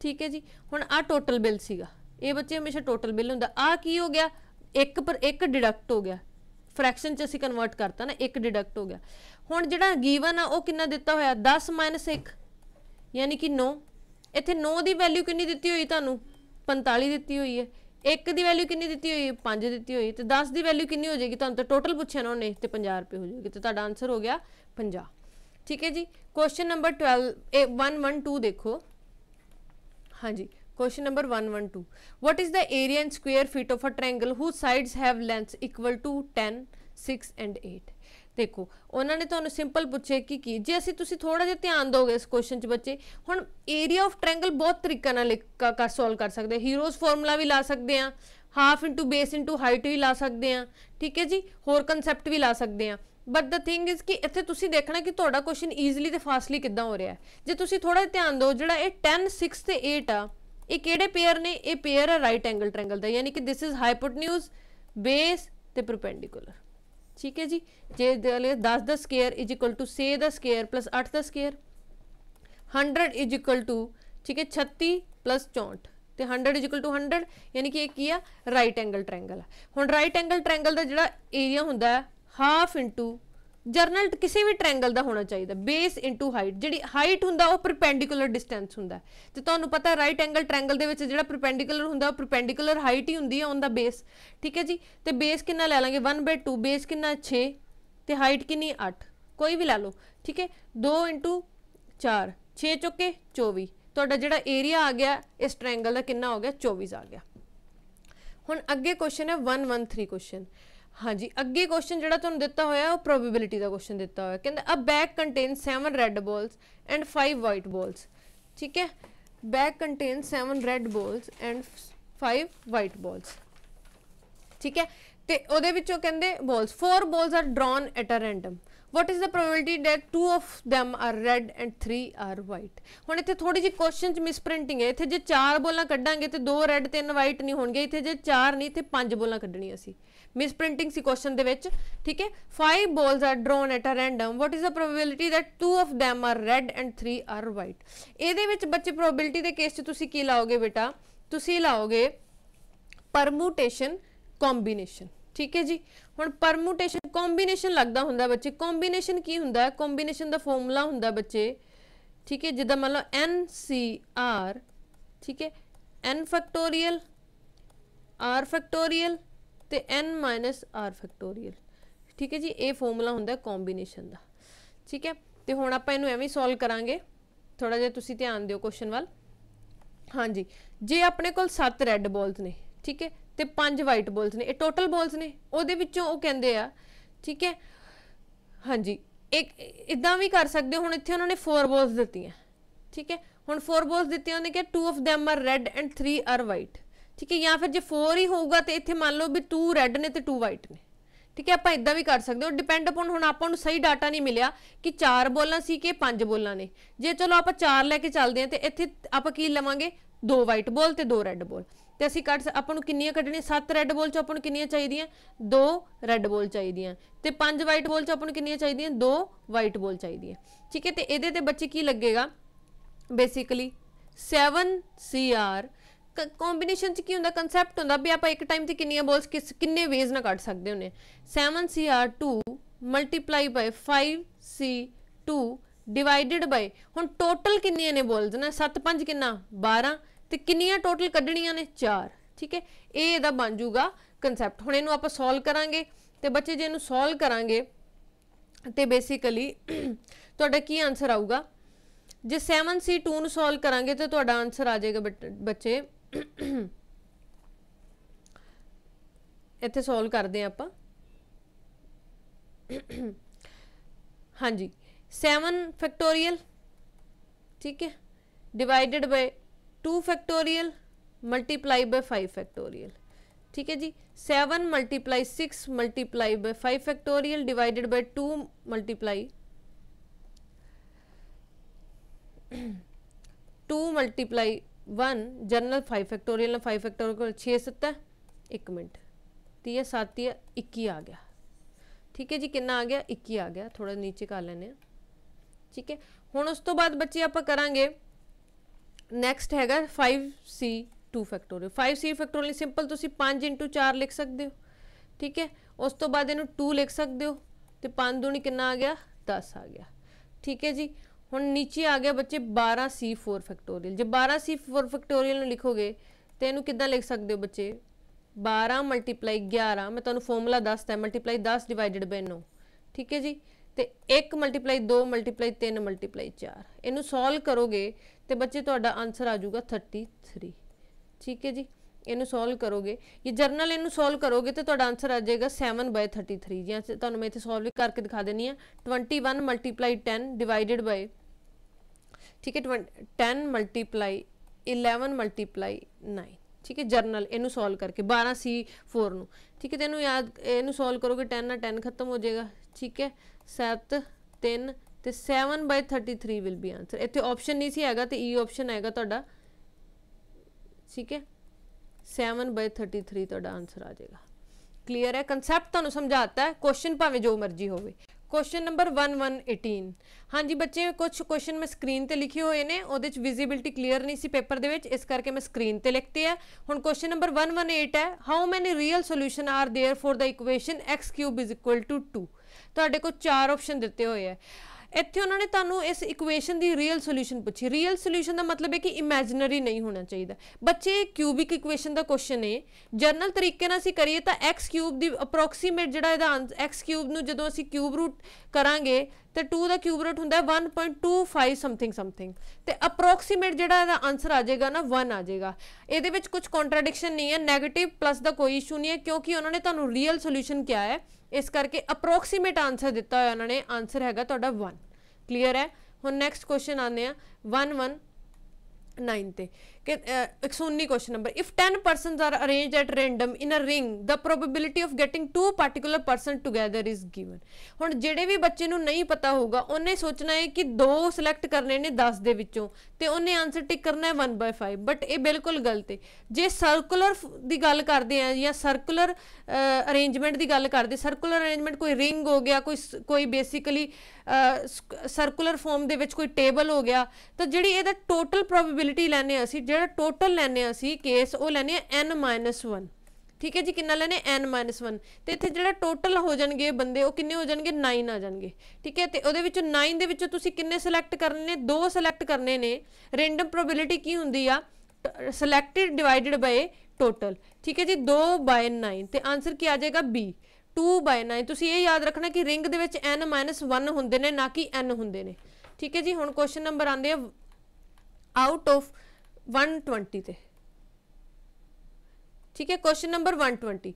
Speaker 1: ठीक है जी। हुण आ टोटल बिल सीगा ये बच्चे हमेशा टोटल बिल हुंदा आ की हो गया एक डिडक्ट हो गया फ्रैक्शन च असीं कन्वर्ट करता ना एक डिडक्ट हो गया। हुण जिहड़ा गिवन आ वो कितना दिता होया 10 - 1 यानी कि 9 इत्थे 9 दी वैल्यू कितनी दित्ती होई तुहानूं 45 दित्ती होई है, 1 दी वैल्यू कितनी दित्ती होई 5 दित्ती होई ते 10 दी वैल्यू कितनी हो जाएगी तुहानूं तो टोटल पुछया ना उन्हें ते 50 रुपए हो जाएगी तो तुहाडा आंसर हो गया 50 ठीक है जी। क्वेश्चन नंबर 112 देखो हाँ जी question number 112 what is the area in square feet of a triangle whose sides have lengths equal to 10 6 and 8। देखो उन्होंने तो सिंपल पूछे कि जे असी तुसी थोड़ा जिहा ध्यान दोगे इस क्वेश्चन च बच्चे हुण एरिया ऑफ ट्रायंगल बहुत तरीका नाल कर सॉल्व कर सकते हीरोज फॉर्मूला भी ला सकते हैं half into base into height भी ला सकते हैं ठीक है जी होर कंसैप्ट भी ला सकते हैं बट द थिंग इज़ कि इत्थे तुसी देखना कि तुहाडा क्वेश्चन ईजली ते फास्टली किद्दां हो रहा है। जे तुसी थोड़ा ध्यान दो जिहड़ा ये 10 6 ते 8 आ ये किहड़े पेयर ने ये पेयर है राइट एंगल ट्रायंगल दा यानी कि दिस इज हाइपोटेन्यूज बेस ते परपेंडिकुलर ठीक है जी। जे 10 the square is equal to से the square plus 8 the square 100 is equal to ठीक है 36 प्लस 64 ਤੇ 100 इज इक्वल टू 100 यानी कि एक है राइट एंगल ट्रायंगल है। हुण राइट एंगल ट्रायंगल का जिहड़ा एरिया हुंदा है हाफ इंटू जरनल किसी भी ट्रायंगल का होना चाहिए बेस इंटू हाइट जिहड़ी हाइट हुंदा वो परपेंडिकुलर डिस्टेंस हुंदा ते तुहानूं पता राइट एंगल ट्रायंगल दे विच जिहड़ा परपेंडिकुलर हुंदा परपेंडिकुलर हाइट ही हुंदी है उनका बेस ठीक है जी। तो बेस कितना लै लांगे 1/2 बेस कितना 6 ते हाइट कितनी 8 कोई भी लै लो ठीक है 2 × 4 6 चौके 24 तुहाडा जिहड़ा एरिया आ गया इस ट्रायंगल का कितना हो गया 24 आ गया। हुण अगे क्वेश्चन है 113 क्वेश्चन हाँ जी अगे क्वेश्चन जिहड़ा तुहानूं दिता होया वो प्रोबेबिलिटी का क्वेश्चन दिता होया कहंदा a bag contains 7 red balls and 5 white balls ठीक है bag contains 7 red balls and 5 white balls ठीक है ते ओहदे विचों कहंदे balls 4 balls are drawn at a random what is the probability that 2 of them are red and 3 are white। हुण इत्थे थोड़ी जी क्वेश्चन च मिसप्रिंटिंग है इत्थे जे 4 बॉलां कड्डांगे ते 2 रेड 3 वाइट नहीं होणगे इत्थे जे 4 नहीं ते 5 बॉलां कड्डणीआं सी मिसप्रिंटिंग सी क्वेश्चन दे विच ठीक है 5 balls are drawn at a random what is the probability that 2 of them are red and 3 are white। ਇਹਦੇ ਵਿੱਚ ਬੱਚੇ probability ਦੇ ਕੇਸ 'ਚ ਤੁਸੀਂ ਕੀ ਲਾਓਗੇ बेटा ਤੁਸੀਂ ਲਾਓਗੇ परमुटेशन कॉम्बीनेशन ठीक है जी। हुण परमुटेशन कॉम्बीनेशन लगता हुंदा बच्चे कॉम्बीनेशन की हुंदा है कॉम्बीनेशन का फॉर्मूला हुंदा बच्चे ठीक है जिद्दां मान लो NCR ठीक है N फैक्टोरियल R फैक्टोरियल ते N - R फैक्टोरियल ठीक है जी ये फॉर्मूला हुंदा कॉम्बीनेशन का ठीक है। तो हुण आपां इहनूं एवें सॉल्व करांगे थोड़ा जिहा तुसीं ध्यान दिओ क्वेश्चन वाल हाँ जी। जे अपने कोल 7 रैड बॉल्स ने ठीक है ते 5 वाइट बॉल्स ने टोटल बॉल्स ने ਉਹਦੇ ਵਿੱਚੋਂ ਉਹ ਕਹਿੰਦੇ ਆ ठीक है हाँ जी एक इदां भी कर सकते हुण इत्थे उन्होंने 4 बॉल्स दित्तियां ठीक है हुण 4 बॉल्स दित्तियां उन्हें क्या 2 of them are red and 3 are white ठीक है या फिर जे 4 ही होगा तो इत्थे मान लो भी 2 रेड ने ते 2 वाइट ने ठीक है। आप इदां भी कर सकते हो डिपेंड अपॉन हुण आपां नूं सही डाटा नहीं मिलिया कि 4 बॉलां सी कि 5 बॉलां ने जे चलो आप 4 लैके चलते हैं तो इत्थे आपां की लवांगे 2 वाइट बॉल ते 2 रेड बॉल ਤੇ ਅਸੀਂ ਕੱਢ ਆਪਾਂ ਨੂੰ ਕਿੰਨੀਆਂ ਕੱਢਣੀਆਂ 7 ਰੈੱਡ ਬੋਲ ਚੋਂ ਆਪਾਂ ਨੂੰ ਕਿੰਨੀਆਂ ਚਾਹੀਦੀਆਂ 2 ਰੈੱਡ ਬੋਲ ਚਾਹੀਦੀਆਂ ਤੇ 5 ਵਾਈਟ ਬੋਲ ਚੋਂ ਆਪਾਂ ਨੂੰ ਕਿੰਨੀਆਂ ਚਾਹੀਦੀਆਂ 2 ਵਾਈਟ ਬੋਲ ਚਾਹੀਦੀਆਂ ਠੀਕ ਹੈ। ਤੇ ਇਹਦੇ ਤੇ ਬੱਚੇ ਕੀ ਲੱਗੇਗਾ ਬੇਸਿਕਲੀ 7CR ਕੰਬੀਨੇਸ਼ਨ ਚ ਕੀ ਹੁੰਦਾ ਕਨਸੈਪਟ ਹੁੰਦਾ ਵੀ ਆਪਾਂ ਇੱਕ ਟਾਈਮ ਤੇ ਕਿੰਨੀਆਂ ਬੋਲਸ ਕਿੰਨੇ ਵੇਜ਼ ਨਾਲ ਕੱਢ ਸਕਦੇ ਹੁੰਨੇ 7CR2 ਮਲਟੀਪਲਾਈ ਬਾਈ 5C2 ਡਿਵਾਈਡਡ ਬਾਈ ਹੁਣ ਟੋਟਲ ਕਿੰਨੀਆਂ ਨੇ ਬੋਲਸ ਨਾ 7 5 ਕਿੰਨਾ 12 ਤੇ ਕਿੰਨੀਆਂ ਟੋਟਲ ਕੱਢਣੀਆਂ ਨੇ 4 ਠੀਕ ਹੈ। ਇਹ ਇਹਦਾ ਬਣ ਜੂਗਾ ਕਨਸੈਪਟ। ਹੁਣ ਇਹਨੂੰ ਆਪਾਂ ਸੋਲਵ ਕਰਾਂਗੇ ਤੇ ਬੱਚੇ ਜੇ ਇਹਨੂੰ ਸੋਲਵ ਕਰਾਂਗੇ ਤੇ ਬੇਸਿਕਲੀ ਤੁਹਾਡਾ ਕੀ ਆਨਸਰ ਆਊਗਾ ਜੇ 7C2 ਨੂੰ ਸੋਲਵ ਕਰਾਂਗੇ ਤੇ ਤੁਹਾਡਾ ਆਨਸਰ ਆ ਜਾਏਗਾ ਬੱਚੇ ਇੱਥੇ ਸੋਲਵ ਕਰਦੇ ਆ ਆਪਾਂ ਹਾਂਜੀ 7 ਫੈਕਟੋਰੀਅਲ ठीक है divided by 2 factorial multiply by 5 factorial ठीक है जी 7 multiply 6 multiply by 5 factorial divided by 2 multiply 2 multiply 1 general 5 factorial 5 factorial 6 7 1 minute 30 7 21 आ गया ठीक है जी कितना आ गया 21 आ गया थोड़ा नीचे कर लेने ठीक है। ਹੁਣ ਉਸ ਤੋਂ ਬਾਅਦ ਬੱਚੇ ਆਪਾਂ ਕਰਾਂਗੇ ਨੈਕਸਟ ਹੈਗਾ 5C2 factorial 5C factorial simple ਤੁਸੀਂ 5 × 4 ਲਿਖ ਸਕਦੇ ਹੋ ਠੀਕ ਹੈ। ਉਸ ਤੋਂ ਬਾਅਦ ਇਹਨੂੰ 2 ਲਿਖ ਸਕਦੇ ਹੋ ਤੇ 5 ਦੂਣੀ ਕਿੰਨਾ ਆ ਗਿਆ 10 ਆ ਗਿਆ ਠੀਕ ਹੈ ਜੀ। ਹੁਣ ਨੀਚੇ ਆ ਗਿਆ ਬੱਚੇ 12C4 ਫੈਕਟੋਰੀਅਲ ਜੇ 12C4 ਫੈਕਟੋਰੀਅਲ ਨੂੰ ਲਿਖੋਗੇ ਤੇ ਇਹਨੂੰ ਕਿੱਦਾਂ ਲਿਖ ਸਕਦੇ ਹੋ ਬੱਚੇ 12 ਮਲਟੀਪਲਾਈ 11 ਮੈਂ ਤੁਹਾਨੂੰ ਫਾਰਮੂਲਾ ਦੱਸਦਾ ਮਲਟੀਪਲਾਈ 10 ਡਿਵਾਈਡਡ ਬਾਈ 9 ਠੀਕ ਹੈ ਜੀ ਤੇ 1 ਮਲਟੀਪਲਾਈ 2 ਮਲਟੀਪਲਾਈ 3 ਮਲਟੀਪਲਾਈ 4 ਇਹਨੂੰ ਸੋਲਵ ਕਰੋਗੇ ਤੇ ਬੱਚੇ ਤੁਹਾਡਾ ਆਨਸਰ ਆ ਜਾਊਗਾ 33 ਠੀਕ ਹੈ ਜੀ। ਇਹਨੂੰ ਸੋਲਵ ਕਰੋਗੇ ਇਹ ਜਰਨਲ ਇਹਨੂੰ ਸੋਲਵ ਕਰੋਗੇ ਤੇ ਤੁਹਾਡਾ ਆਨਸਰ ਆ ਜਾਏਗਾ 7/33 ਜਾਂ ਤੁਹਾਨੂੰ ਮੈਂ ਇੱਥੇ ਸੋਲਵ ਕਰਕੇ ਦਿਖਾ ਦੇਣੀ ਆ 21 ਮਲਟੀਪਲਾਈ 10 ਡਿਵਾਈਡਡ ਬਾਈ ਠੀਕ ਹੈ 10 ਮਲਟੀਪਲਾਈ 11 ਮਲਟੀਪਲਾਈ 9 ठीक है जर्नल इनू सॉल्व करके 12C4 ਨੂੰ ठीक है। तेनू याद इनू सॉल्व करोगे 10 ਨਾਲ 10 खत्म हो जाएगा ठीक है 7 3 ਤੇ 7/33 विल बी आंसर। ਇੱਥੇ ਆਪਸ਼ਨ ਨਹੀਂ ਸੀ ਹੈਗਾ ਤੇ ਈ ਆਪਸ਼ਨ ਆਏਗਾ ਤੁਹਾਡਾ ठीक है 7/33 ਤੁਹਾਡਾ ਆਨਸਰ ਆ ਜਾਏਗਾ। क्लियर है कंसेप्ट ਤੁਹਾਨੂੰ ਸਮਝਾਤਾ है क्वेश्चन ਭਾਵੇਂ ਜੋ ਮਰਜ਼ੀ ਹੋਵੇ। क्वेश्चन नंबर 1118 हाँ जी बच्चे कुछ क्वेश्चन मैं स्क्रीन ते लिखे हुए ने ਉਹਦੇ ਚ विजिबिलिटी क्लीयर नहीं सी पेपर ਦੇ ਵਿੱਚ ਇਸ ਕਰਕੇ मैं स्क्रीन ते लिखते हैं। ਹੁਣ क्वेश्चन नंबर 118 है how many real solution are there for the equation x³ = 2 ਤੁਹਾਡੇ ਕੋਲ 4 ਆਪਸ਼ਨ ਦਿੱਤੇ ਹੋਏ ਹੈ। ਇੱਥੇ ਉਹਨਾਂ ਨੇ ਤੁਹਾਨੂੰ ਇਸ ਇਕੁਏਸ਼ਨ ਦੀ ਰੀਅਲ ਸੋਲੂਸ਼ਨ ਪੁੱਛੀ। ਰੀਅਲ ਸੋਲੂਸ਼ਨ ਦਾ ਮਤਲਬ ਹੈ ਕਿ ਇਮੇਜਿਨਰੀ ਨਹੀਂ ਹੋਣਾ ਚਾਹੀਦਾ ਬੱਚੇ। ਕਿਊਬਿਕ ਇਕੁਏਸ਼ਨ ਦਾ ਕੁਐਸਚਨ ਹੈ ਜਨਰਲ ਤਰੀਕੇ ਨਾਲ ਅਸੀਂ ਕਰੀਏ ਤਾਂ x³ ਦੀ ਅਪਰੋਕਸੀਮੇਟ ਜਿਹੜਾ ਇਹਦਾ x³ ਨੂੰ ਜਦੋਂ ਅਸੀਂ ਕਿਊਬ ਰੂਟ ਕਰਾਂਗੇ ਤੇ 2 ਦਾ ਕਿਊਬ ਰੂਟ ਹੁੰਦਾ 1.25 ਸਮਥਿੰਗ ਤੇ ਅਪਰੋਕਸੀਮੇਟ ਜਿਹੜਾ ਇਹਦਾ ਆਨਸਰ ਆ ਜਾਏਗਾ ਨਾ 1 ਆ ਜਾਏਗਾ। ਇਹਦੇ ਵਿੱਚ ਕੁਝ ਕੰਟਰਾਡਿਕਸ਼ਨ ਨਹੀਂ ਹੈ ਨੈਗੇਟਿਵ ਪਲੱਸ ਦਾ ਕੋਈ ਇਸ਼ੂ ਨਹੀਂ ਹੈ ਕਿਉਂਕਿ ਉਹਨਾਂ ਨੇ ਤੁਹਾਨੂੰ ਰੀਅਲ ਸੋਲੂਸ਼ਨ ਕਿਹਾ ਹੈ ਇਸ ਕਰਕੇ ਅਪਰੋਕਸੀਮੇਟ ਆਨਸਰ ਦਿੱਤਾ ਹੋਇਆ ਉਹਨਾਂ ਨੇ ਆਨਸਰ ਹੈਗਾ ਤੁਹਾਡਾ 1। क्लीयर है। ਹੁਣ ਨੈਕਸਟ ਕੁਐਸਚਨ ਆਉਂਦੇ ਆ 119 ਤੇ ਕਿ 119 question number if 10 persons are arranged at random in a ring the probability of getting 2 particular person together is given। ਹੁਣ ਜਿਹੜੇ ਵੀ ਬੱਚੇ ਨੂੰ ਨਹੀਂ ਪਤਾ ਹੋਊਗਾ ਉਹਨੇ ਸੋਚਣਾ ਹੈ ਕਿ 2 ਸਿਲੈਕਟ ਕਰਨੇ ਨੇ 10 ਦੇ ਵਿੱਚੋਂ ਤੇ ਉਹਨੇ ਆਨਸਰ ਟਿਕ ਕਰਨਾ ਹੈ 1/5 ਬਟ ਇਹ ਬਿਲਕੁਲ ਗਲਤ ਹੈ। ਜੇ ਸਰਕੂਲਰ ਦੀ ਗੱਲ ਕਰਦੇ ਆ ਜਾਂ ਸਰਕੂਲਰ ਅਰੇਂਜਮੈਂਟ ਦੀ ਗੱਲ ਕਰਦੇ ਸਰਕੂਲਰ ਅਰੇਂਜਮੈਂਟ ਕੋਈ ਰਿੰਗ ਹੋ ਗਿਆ ਕੋਈ ਬੇਸਿਕਲੀ ਸਰਕੂਲਰ ਫਾਰਮ ਦੇ ਵਿੱਚ ਕੋਈ ਟੇਬਲ ਹੋ ਗਿਆ ਤਾਂ ਜਿਹੜੀ ਇਹਦਾ ਟੋਟਲ ਪ੍ਰੋਬੇਬਿਲਿਟੀ ਲੈਣੇ ਅਸੀਂ ਜਿਹੜਾ ਟੋਟਲ ਲੈਣੇ ਅਸੀਂ ਕੇਸ ਉਹ ਲੈਣੇ n-1 ਠੀਕ ਹੈ ਜੀ। ਕਿੰਨਾ ਲੈਣੇ n-1 ਤੇ ਇੱਥੇ ਜਿਹੜਾ ਟੋਟਲ ਹੋ ਜਾਣਗੇ ਬੰਦੇ ਉਹ ਕਿੰਨੇ ਹੋ ਜਾਣਗੇ 9 ਆ ਜਾਣਗੇ ਠੀਕ ਹੈ। ਤੇ ਉਹਦੇ ਵਿੱਚੋਂ 9 ਦੇ ਵਿੱਚੋਂ ਤੁਸੀਂ ਕਿੰਨੇ ਸਿਲੈਕਟ ਕਰਨੇ ਨੇ 2 ਸਿਲੈਕਟ ਕਰਨੇ ਨੇ। ਰੈਂਡਮ ਪ੍ਰੋਬੇਬਿਲਿਟੀ ਕੀ ਹੁੰਦੀ ਆ ਸਿਲੈਕਟਡ ਡਿਵਾਈਡਡ ਬਾਈ ਟੋਟਲ ਠੀਕ ਹੈ ਜੀ 2/9 ਤੇ ਆਨਸਰ ਕੀ ਆ ਜਾਏਗਾ B 2/9। ਤੁਸੀਂ ਇਹ ਯਾਦ ਰੱਖਣਾ ਕਿ ਰਿੰਗ ਦੇ ਵਿੱਚ n-1 ਹੁੰਦੇ ਨੇ ਨਾ ਕਿ n ਹੁੰਦੇ ਨੇ ਠੀਕ ਹੈ ਜੀ। ਹੁਣ ਕੁਐਸਚਨ ਨੰਬਰ ਆਉਂਦੇ ਆ ਆਊਟ ਆਫ 120 ਤੇ ठीक है। Question number 120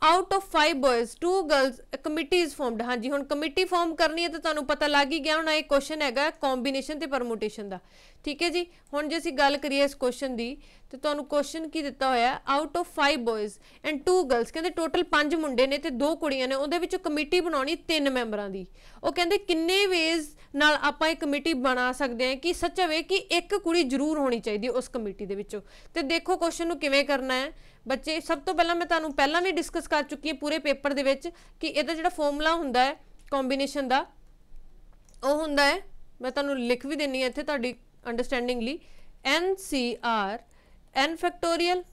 Speaker 1: out of 5 boys 2 girls committee is formed. हाँ जी हुण कमिटी फॉर्म करनी है तो तुहानूं पता लग ही गया होना ये क्वेश्चन हैगा कॉम्बीनेशन ते परमुटेशन दा ठीक है जी। हुण जे असीं गल करिए इस क्वेश्चन दी ਤੇ ਤੁਹਾਨੂੰ ਕੁਐਸਚਨ ਕੀ ਦਿੱਤਾ ਹੋਇਆ ਆਊਟ ਆਫ 5 ਬॉयਜ਼ ਐਂਡ 2 ਗਰਲਸ ਕਹਿੰਦੇ ਟੋਟਲ 5 ਮੁੰਡੇ ਨੇ ਤੇ 2 ਕੁੜੀਆਂ ਨੇ ਉਹਦੇ ਵਿੱਚੋਂ ਕਮੇਟੀ ਬਣਾਉਣੀ 3 ਮੈਂਬਰਾਂ ਦੀ ਉਹ ਕਹਿੰਦੇ ਕਿੰਨੇ ਵੇਜ਼ ਨਾਲ ਆਪਾਂ ਇਹ ਕਮੇਟੀ ਬਣਾ ਸਕਦੇ ਹਾਂ ਕਿ ਸੱਚ ਹੋਵੇ ਕਿ ਇੱਕ ਕੁੜੀ ਜ਼ਰੂਰ ਹੋਣੀ ਚਾਹੀਦੀ ਉਸ ਕਮੇਟੀ ਦੇ ਵਿੱਚੋਂ ਤੇ ਦੇਖੋ ਕੁਐਸਚਨ ਨੂੰ ਕਿਵੇਂ ਕਰਨਾ ਹੈ ਬੱਚੇ ਸਭ ਤੋਂ ਪਹਿਲਾਂ ਮੈਂ ਤੁਹਾਨੂੰ ਪਹਿਲਾਂ ਵੀ ਡਿਸਕਸ ਕਰ ਚੁੱਕੀ ਹਾਂ ਪੂਰੇ ਪੇਪਰ ਦੇ ਵਿੱਚ ਕਿ ਇਹਦਾ ਜਿਹੜਾ ਫਾਰਮੂਲਾ ਹੁੰਦਾ ਹੈ ਕੰਬੀਨੇਸ਼ਨ ਦਾ ਉਹ ਹੁੰਦਾ ਹੈ ਮੈਂ ਤੁਹਾਨੂੰ ਲਿਖ ਵੀ ਦਿੰਨੀ ਹਾਂ ਇੱਥੇ ਤੁਹਾਡੀ ਅੰਡਰਸਟੈਂਡਿੰਗ ਲਈ NCR n factorial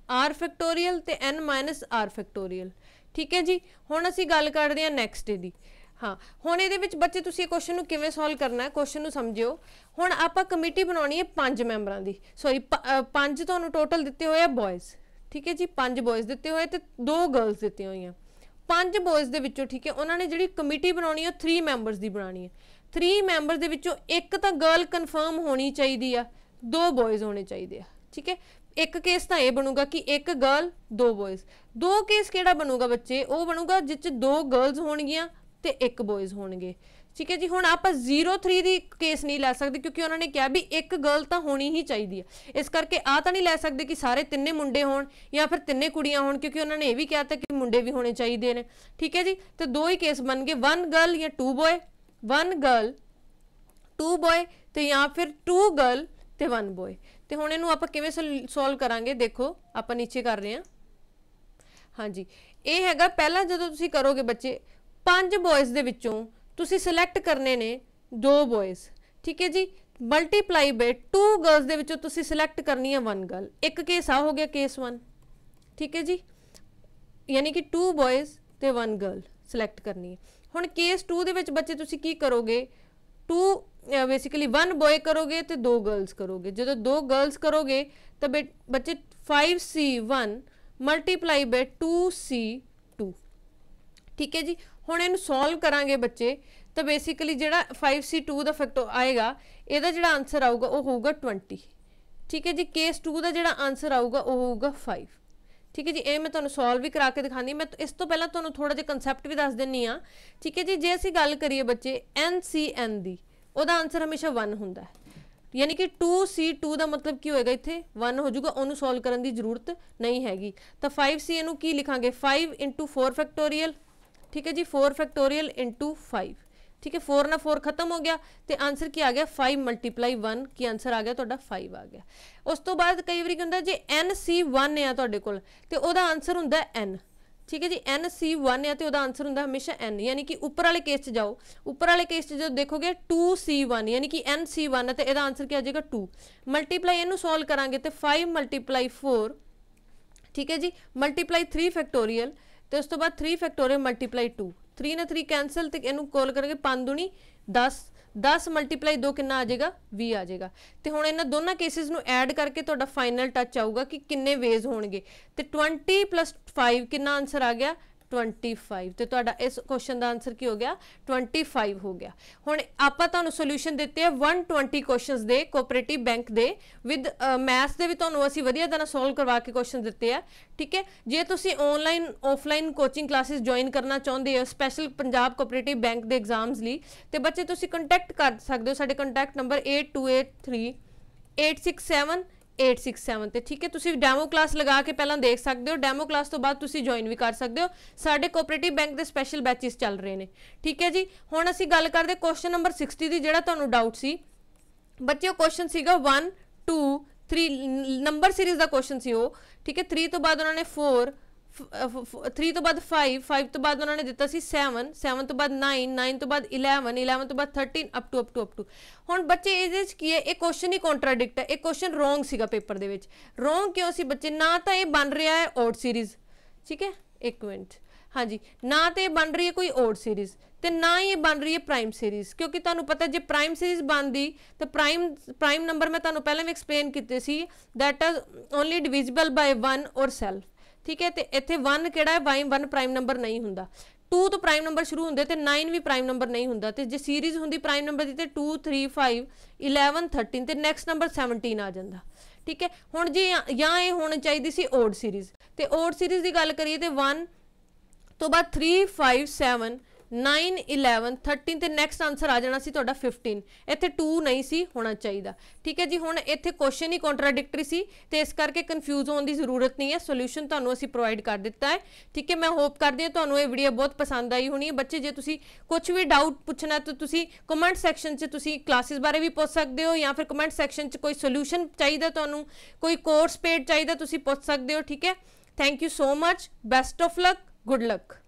Speaker 1: r factorial ते n माइनस r फैक्टोरियल ठीक है जी हुण असीं गल करदे हां नैक्सट दी हाँ हुण इहदे विच बच्चे तुसीं क्वेश्चन नूं किवें सॉल्व करना है क्वेश्चन नूं समझिओ हुण आपां कमेटी बनाउणी है 5 मैंबरां दी सॉरी 5 तुहानूं टोटल दित्ते होए आ बॉयज़ ठीक है जी 5 बॉयज़ दित्ते होए ते 2 गर्ल्स दित्ती होईयां 5 बॉयज़ दे विचों ठीक है उन्हां ने जिहड़ी कमेटी बनाउणी है 3 मैंबर्स दी बनानी है 3 मैंबर दे विचों एक तां गर्ल कन्फर्म होनी चाहीदी आ 2 बॉयज़ होने चाहिए ठीक है एक केस तो यह बनूगा कि एक गर्ल 2 बॉयज़ 2 केस केड़ा बनूगा बच्चे वो बनूगा जिस 2 गर्ल्स होणगियां ते 1 बॉयज़ होणगे ठीक है जी हुण आपां 0-3 दी केस नहीं लै सकते क्योंकि उन्होंने कहा भी एक गर्ल तो होनी ही चाहिए इस करके आ तो नहीं लै सकते कि सारे तिन्ने मुंडे होण या फिर तिन्ने कुड़ियां होण क्योंकि उन्होंने ये भी कहा था कि मुंडे भी होने चाहिए ने ठीक है जी तो 2 ही केस बन गए 1 गर्ल या 2 बॉय 1 गर्ल 2 बॉय तो या फिर 2 गर्ल ਤੇ 1 ਬॉय ਤੇ ਹੁਣ ਇਹਨੂੰ ਆਪਾਂ ਕਿਵੇਂ ਸੋਲਵ ਕਰਾਂਗੇ ਦੇਖੋ ਆਪਾਂ ਨੀਚੇ ਕਰ ਰਹੇ ਹਾਂ ਹਾਂਜੀ ਇਹ ਹੈਗਾ ਪਹਿਲਾਂ ਜਦੋਂ ਤੁਸੀਂ ਕਰੋਗੇ ਬੱਚੇ 5 ਬॉयਜ਼ ਦੇ ਵਿੱਚੋਂ ਤੁਸੀਂ ਸਿਲੈਕਟ ਕਰਨੇ ਨੇ 2 ਬॉयਜ਼ ਠੀਕ ਹੈ ਜੀ ਮਲਟੀਪਲਾਈ ਬਾਈ 2 ਗਰਲਸ ਦੇ ਵਿੱਚੋਂ ਤੁਸੀਂ ਸਿਲੈਕਟ ਕਰਨੀ ਹੈ 1 ਗਰਲ ਇੱਕ ਕੇਸ ਆ ਹੋ ਗਿਆ ਕੇਸ 1 ਠੀਕ ਹੈ ਜੀ ਯਾਨੀ ਕਿ 2 ਬॉयਜ਼ ਤੇ 1 ਗਰਲ ਸਿਲੈਕਟ ਕਰਨੀ ਹੈ ਹੁਣ ਕੇਸ 2 ਦੇ ਵਿੱਚ ਬੱਚੇ ਤੁਸੀਂ ਕੀ ਕਰੋਗੇ 2 बेसिकली 1 बॉय करोगे तो 2 गर्ल्स करोगे जो 2 गर्ल्स करोगे तो बच्चे 5C1 मल्टीप्लाई बाय 2C2 ठीक है जी हुण इहनूं सॉल्व करांगे बच्चे तो बेसिकली जिहड़ा 5C2 का फैक्टर आएगा इहदा जिहड़ा आंसर आऊगा वो होगा 20 ठीक है जी केस 2 का जिहड़ा आंसर आऊगा वो होगा 5 ठीक है जी ये मैं तुहानूं सॉल्व भी करा के दिखानी मैं इस तो पहला तुहानूं थोड़ा जिहा कंसैप्ट भी दस दिंदी हाँ ठीक है जी जे असीं गल करिए बच्चे NCN दी ਉਹਦਾ ਆਨਸਰ ਹਮੇਸ਼ਾ 1 ਹੁੰਦਾ ਹੈ ਯਾਨੀ ਕਿ 2C2 ਦਾ ਮਤਲਬ ਕੀ ਹੋਏਗਾ ਇੱਥੇ 1 ਹੋ ਜਾਊਗਾ ਉਹਨੂੰ ਸੋਲਵ ਕਰਨ ਦੀ ਜ਼ਰੂਰਤ ਨਹੀਂ ਹੈਗੀ ਤਾਂ 5C ਇਹਨੂੰ ਕੀ ਲਿਖਾਂਗੇ 5 * 4 ਫੈਕਟੋਰੀਅਲ ਠੀਕ ਹੈ ਜੀ 4 ਫੈਕਟੋਰੀਅਲ * 5 ठीक है 4 ਨਾਲ 4 खत्म हो गया तो आंसर की आ गया 5 × 1 की आंसर आ गया ਤੁਹਾਡਾ 5 आ गया उस तो बाद कई बार ਹੁੰਦਾ ਜੇ NC1 ਹੈ ਤੁਹਾਡੇ ਕੋਲ ਤੇ ਉਹਦਾ ਆਨਸਰ ਹੁੰਦਾ N ठीक है जी NC1 है तो वह आंसर होंगे हमेशा N यानी कि उपर वाले केस जाओ उपर वाले केस जो देखोगे 2C1 यानी कि NC1 है तो यदा आंसर क्या आ जाएगा 2 मल्टीप्लाई इनू सॉल्व करांगे तो 5 × 4 ठीक है जी मल्टीप्लाई 3 फैक्टोरियल तो उस तो बाद 3 फैक्टोरियल मल्टीप्लाई 2 3 ने 3 कैंसल तो इनू कॉल करेंगे 5 दूनी 10 10 × 2 कितना आ जाएगा 20 आ जाएगा तो हुण इन्हां दोनों केसिस नूं ऐड करके तुहाडा फाइनल टच आऊगा कि किन्ने वेज होणगे तो 20 + 5 कितना आंसर आ गया 25 तो तुहाडा इस क्वेश्चन का आंसर की हो गया 25 हो गया हुण आपां तुहानूं सोल्यूशन दिते 120 क्वेश्चनस दे कोऑपरेटिव बैंक दे विद मैथ्स दे भी तुहानूं असीं वधिया तरह सॉल्व करवा के क्वेश्चन दिते हैं ठीक है जे तुसीं online offline coaching classes join करना चाहुंदे हो स्पैशल पंजाब कोऑपरेटिव बैंक दे एग्जाम्स लई ते बच्चे तुसीं कंटैक्ट कर सकदे हो साडे कंटैक्ट नंबर 8283 867 867 ਤੇ ठीक है तुसीं डैमो क्लास लगा के पहला देख सकते हो डैमो क्लास तो बाद तुसीं ज्वाइन भी कर सकते हो साडे कोऑपरेटिव बैंक दे स्पैशल बैचेस चल रहे हैं ठीक है जी हुण असीं गल करदे क्वेश्चन नंबर 60 दी जिहड़ा तुहानूं डाउट सी बच्चे क्वेश्चन सीगा 1 2 3 नंबर सीरीज़ का क्वेश्चन सी वो ठीक है 3 तो बाद उन्होंने 4 3 तो बाद 5 तो बाद उन्होंने दिता सी 7 तो बाद 9 तो बाद 11 तो बाद 13 अप टू हुण बच्चे इहदे च की है ये क्वेश्चन ही कॉन्ट्राडिक्ट है ये क्वेश्चन रोंग सीगा पेपर दे विच रोंग क्यों सी बच्चे ना तो ये बन रहा है ओड सीरीज़ ठीक है एक मिनट हाँ जी ना तो ये बन रही है कोई ओड सीरीज़ तो ना ही बन रही है प्राइम सीरीज़ क्योंकि तुहानूं पता जो प्राइम सीरीज़ बनती तो प्राइम नंबर मैं तुहानूं पहले भी एक्सप्लेन कीते see that is only divisible by 1 और सेल्फ ठीक है तो इत्थे 1 किहड़ा है 1 प्राइम नंबर नहीं हुंदा 2 तो प्राइम नंबर शुरू होंगे तो 9 भी प्राइम नंबर नहीं होंदा तो जे सीरीज़ होंदी प्राइम नंबर की तो 2 3 5 11 13 तो नैक्सट नंबर 17 आ जाता ठीक है हुण जे या ये होनी चाहिए सी ओड सीरीज़ तो ओड सीरीज़ की गल करिए तो 1 तो बाद 3 5 7 9 11 13 ਤੇ ਨੈਕਸਟ ਆਨਸਰ ਆ ਜਾਣਾ ਸੀ ਤੁਹਾਡਾ 15 ਇੱਥੇ 2 ਨਹੀਂ ਸੀ ਹੋਣਾ ਚਾਹੀਦਾ ਠੀਕ ਹੈ ਜੀ ਹੁਣ ਇੱਥੇ ਕੁਐਸਚਨ ਹੀ ਕੰਟਰਾਡਿਕਟਰੀ ਸੀ ਤੇ ਇਸ ਕਰਕੇ ਕਨਫਿਊਜ਼ ਹੋਣ ਦੀ ਜ਼ਰੂਰਤ ਨਹੀਂ ਹੈ ਸੋਲੂਸ਼ਨ ਤੁਹਾਨੂੰ ਅਸੀਂ ਪ੍ਰੋਵਾਈਡ ਕਰ ਦਿੱਤਾ ਹੈ ਠੀਕ ਹੈ ਮੈਂ ਹੋਪ ਕਰਦੀ ਹਾਂ ਤੁਹਾਨੂੰ ਇਹ ਵੀਡੀਓ ਬਹੁਤ ਪਸੰਦ ਆਈ ਹੋਣੀ ਹੈ ਬੱਚੇ ਜੇ ਤੁਸੀਂ ਕੁਝ ਵੀ ਡਾਊਟ ਪੁੱਛਣਾ ਤਾਂ ਤੁਸੀਂ ਕਮੈਂਟ ਸੈਕਸ਼ਨ 'ਚ ਤੁਸੀਂ ਕਲਾਸਿਸ ਬਾਰੇ ਵੀ ਪੁੱਛ ਸਕਦੇ ਹੋ ਜਾਂ ਫਿਰ ਕਮੈਂਟ ਸੈਕਸ਼ਨ 'ਚ ਕੋਈ ਸੋਲੂਸ਼ਨ ਚਾਹੀਦਾ ਤੁਹਾਨੂੰ ਕੋਈ ਕੋਰਸ ਪੇਡ ਚਾਹੀਦਾ ਤੁਸੀਂ ਪੁੱਛ ਸਕਦੇ ਹੋ ਠੀਕ ਹੈ thank you so much best of luck good luck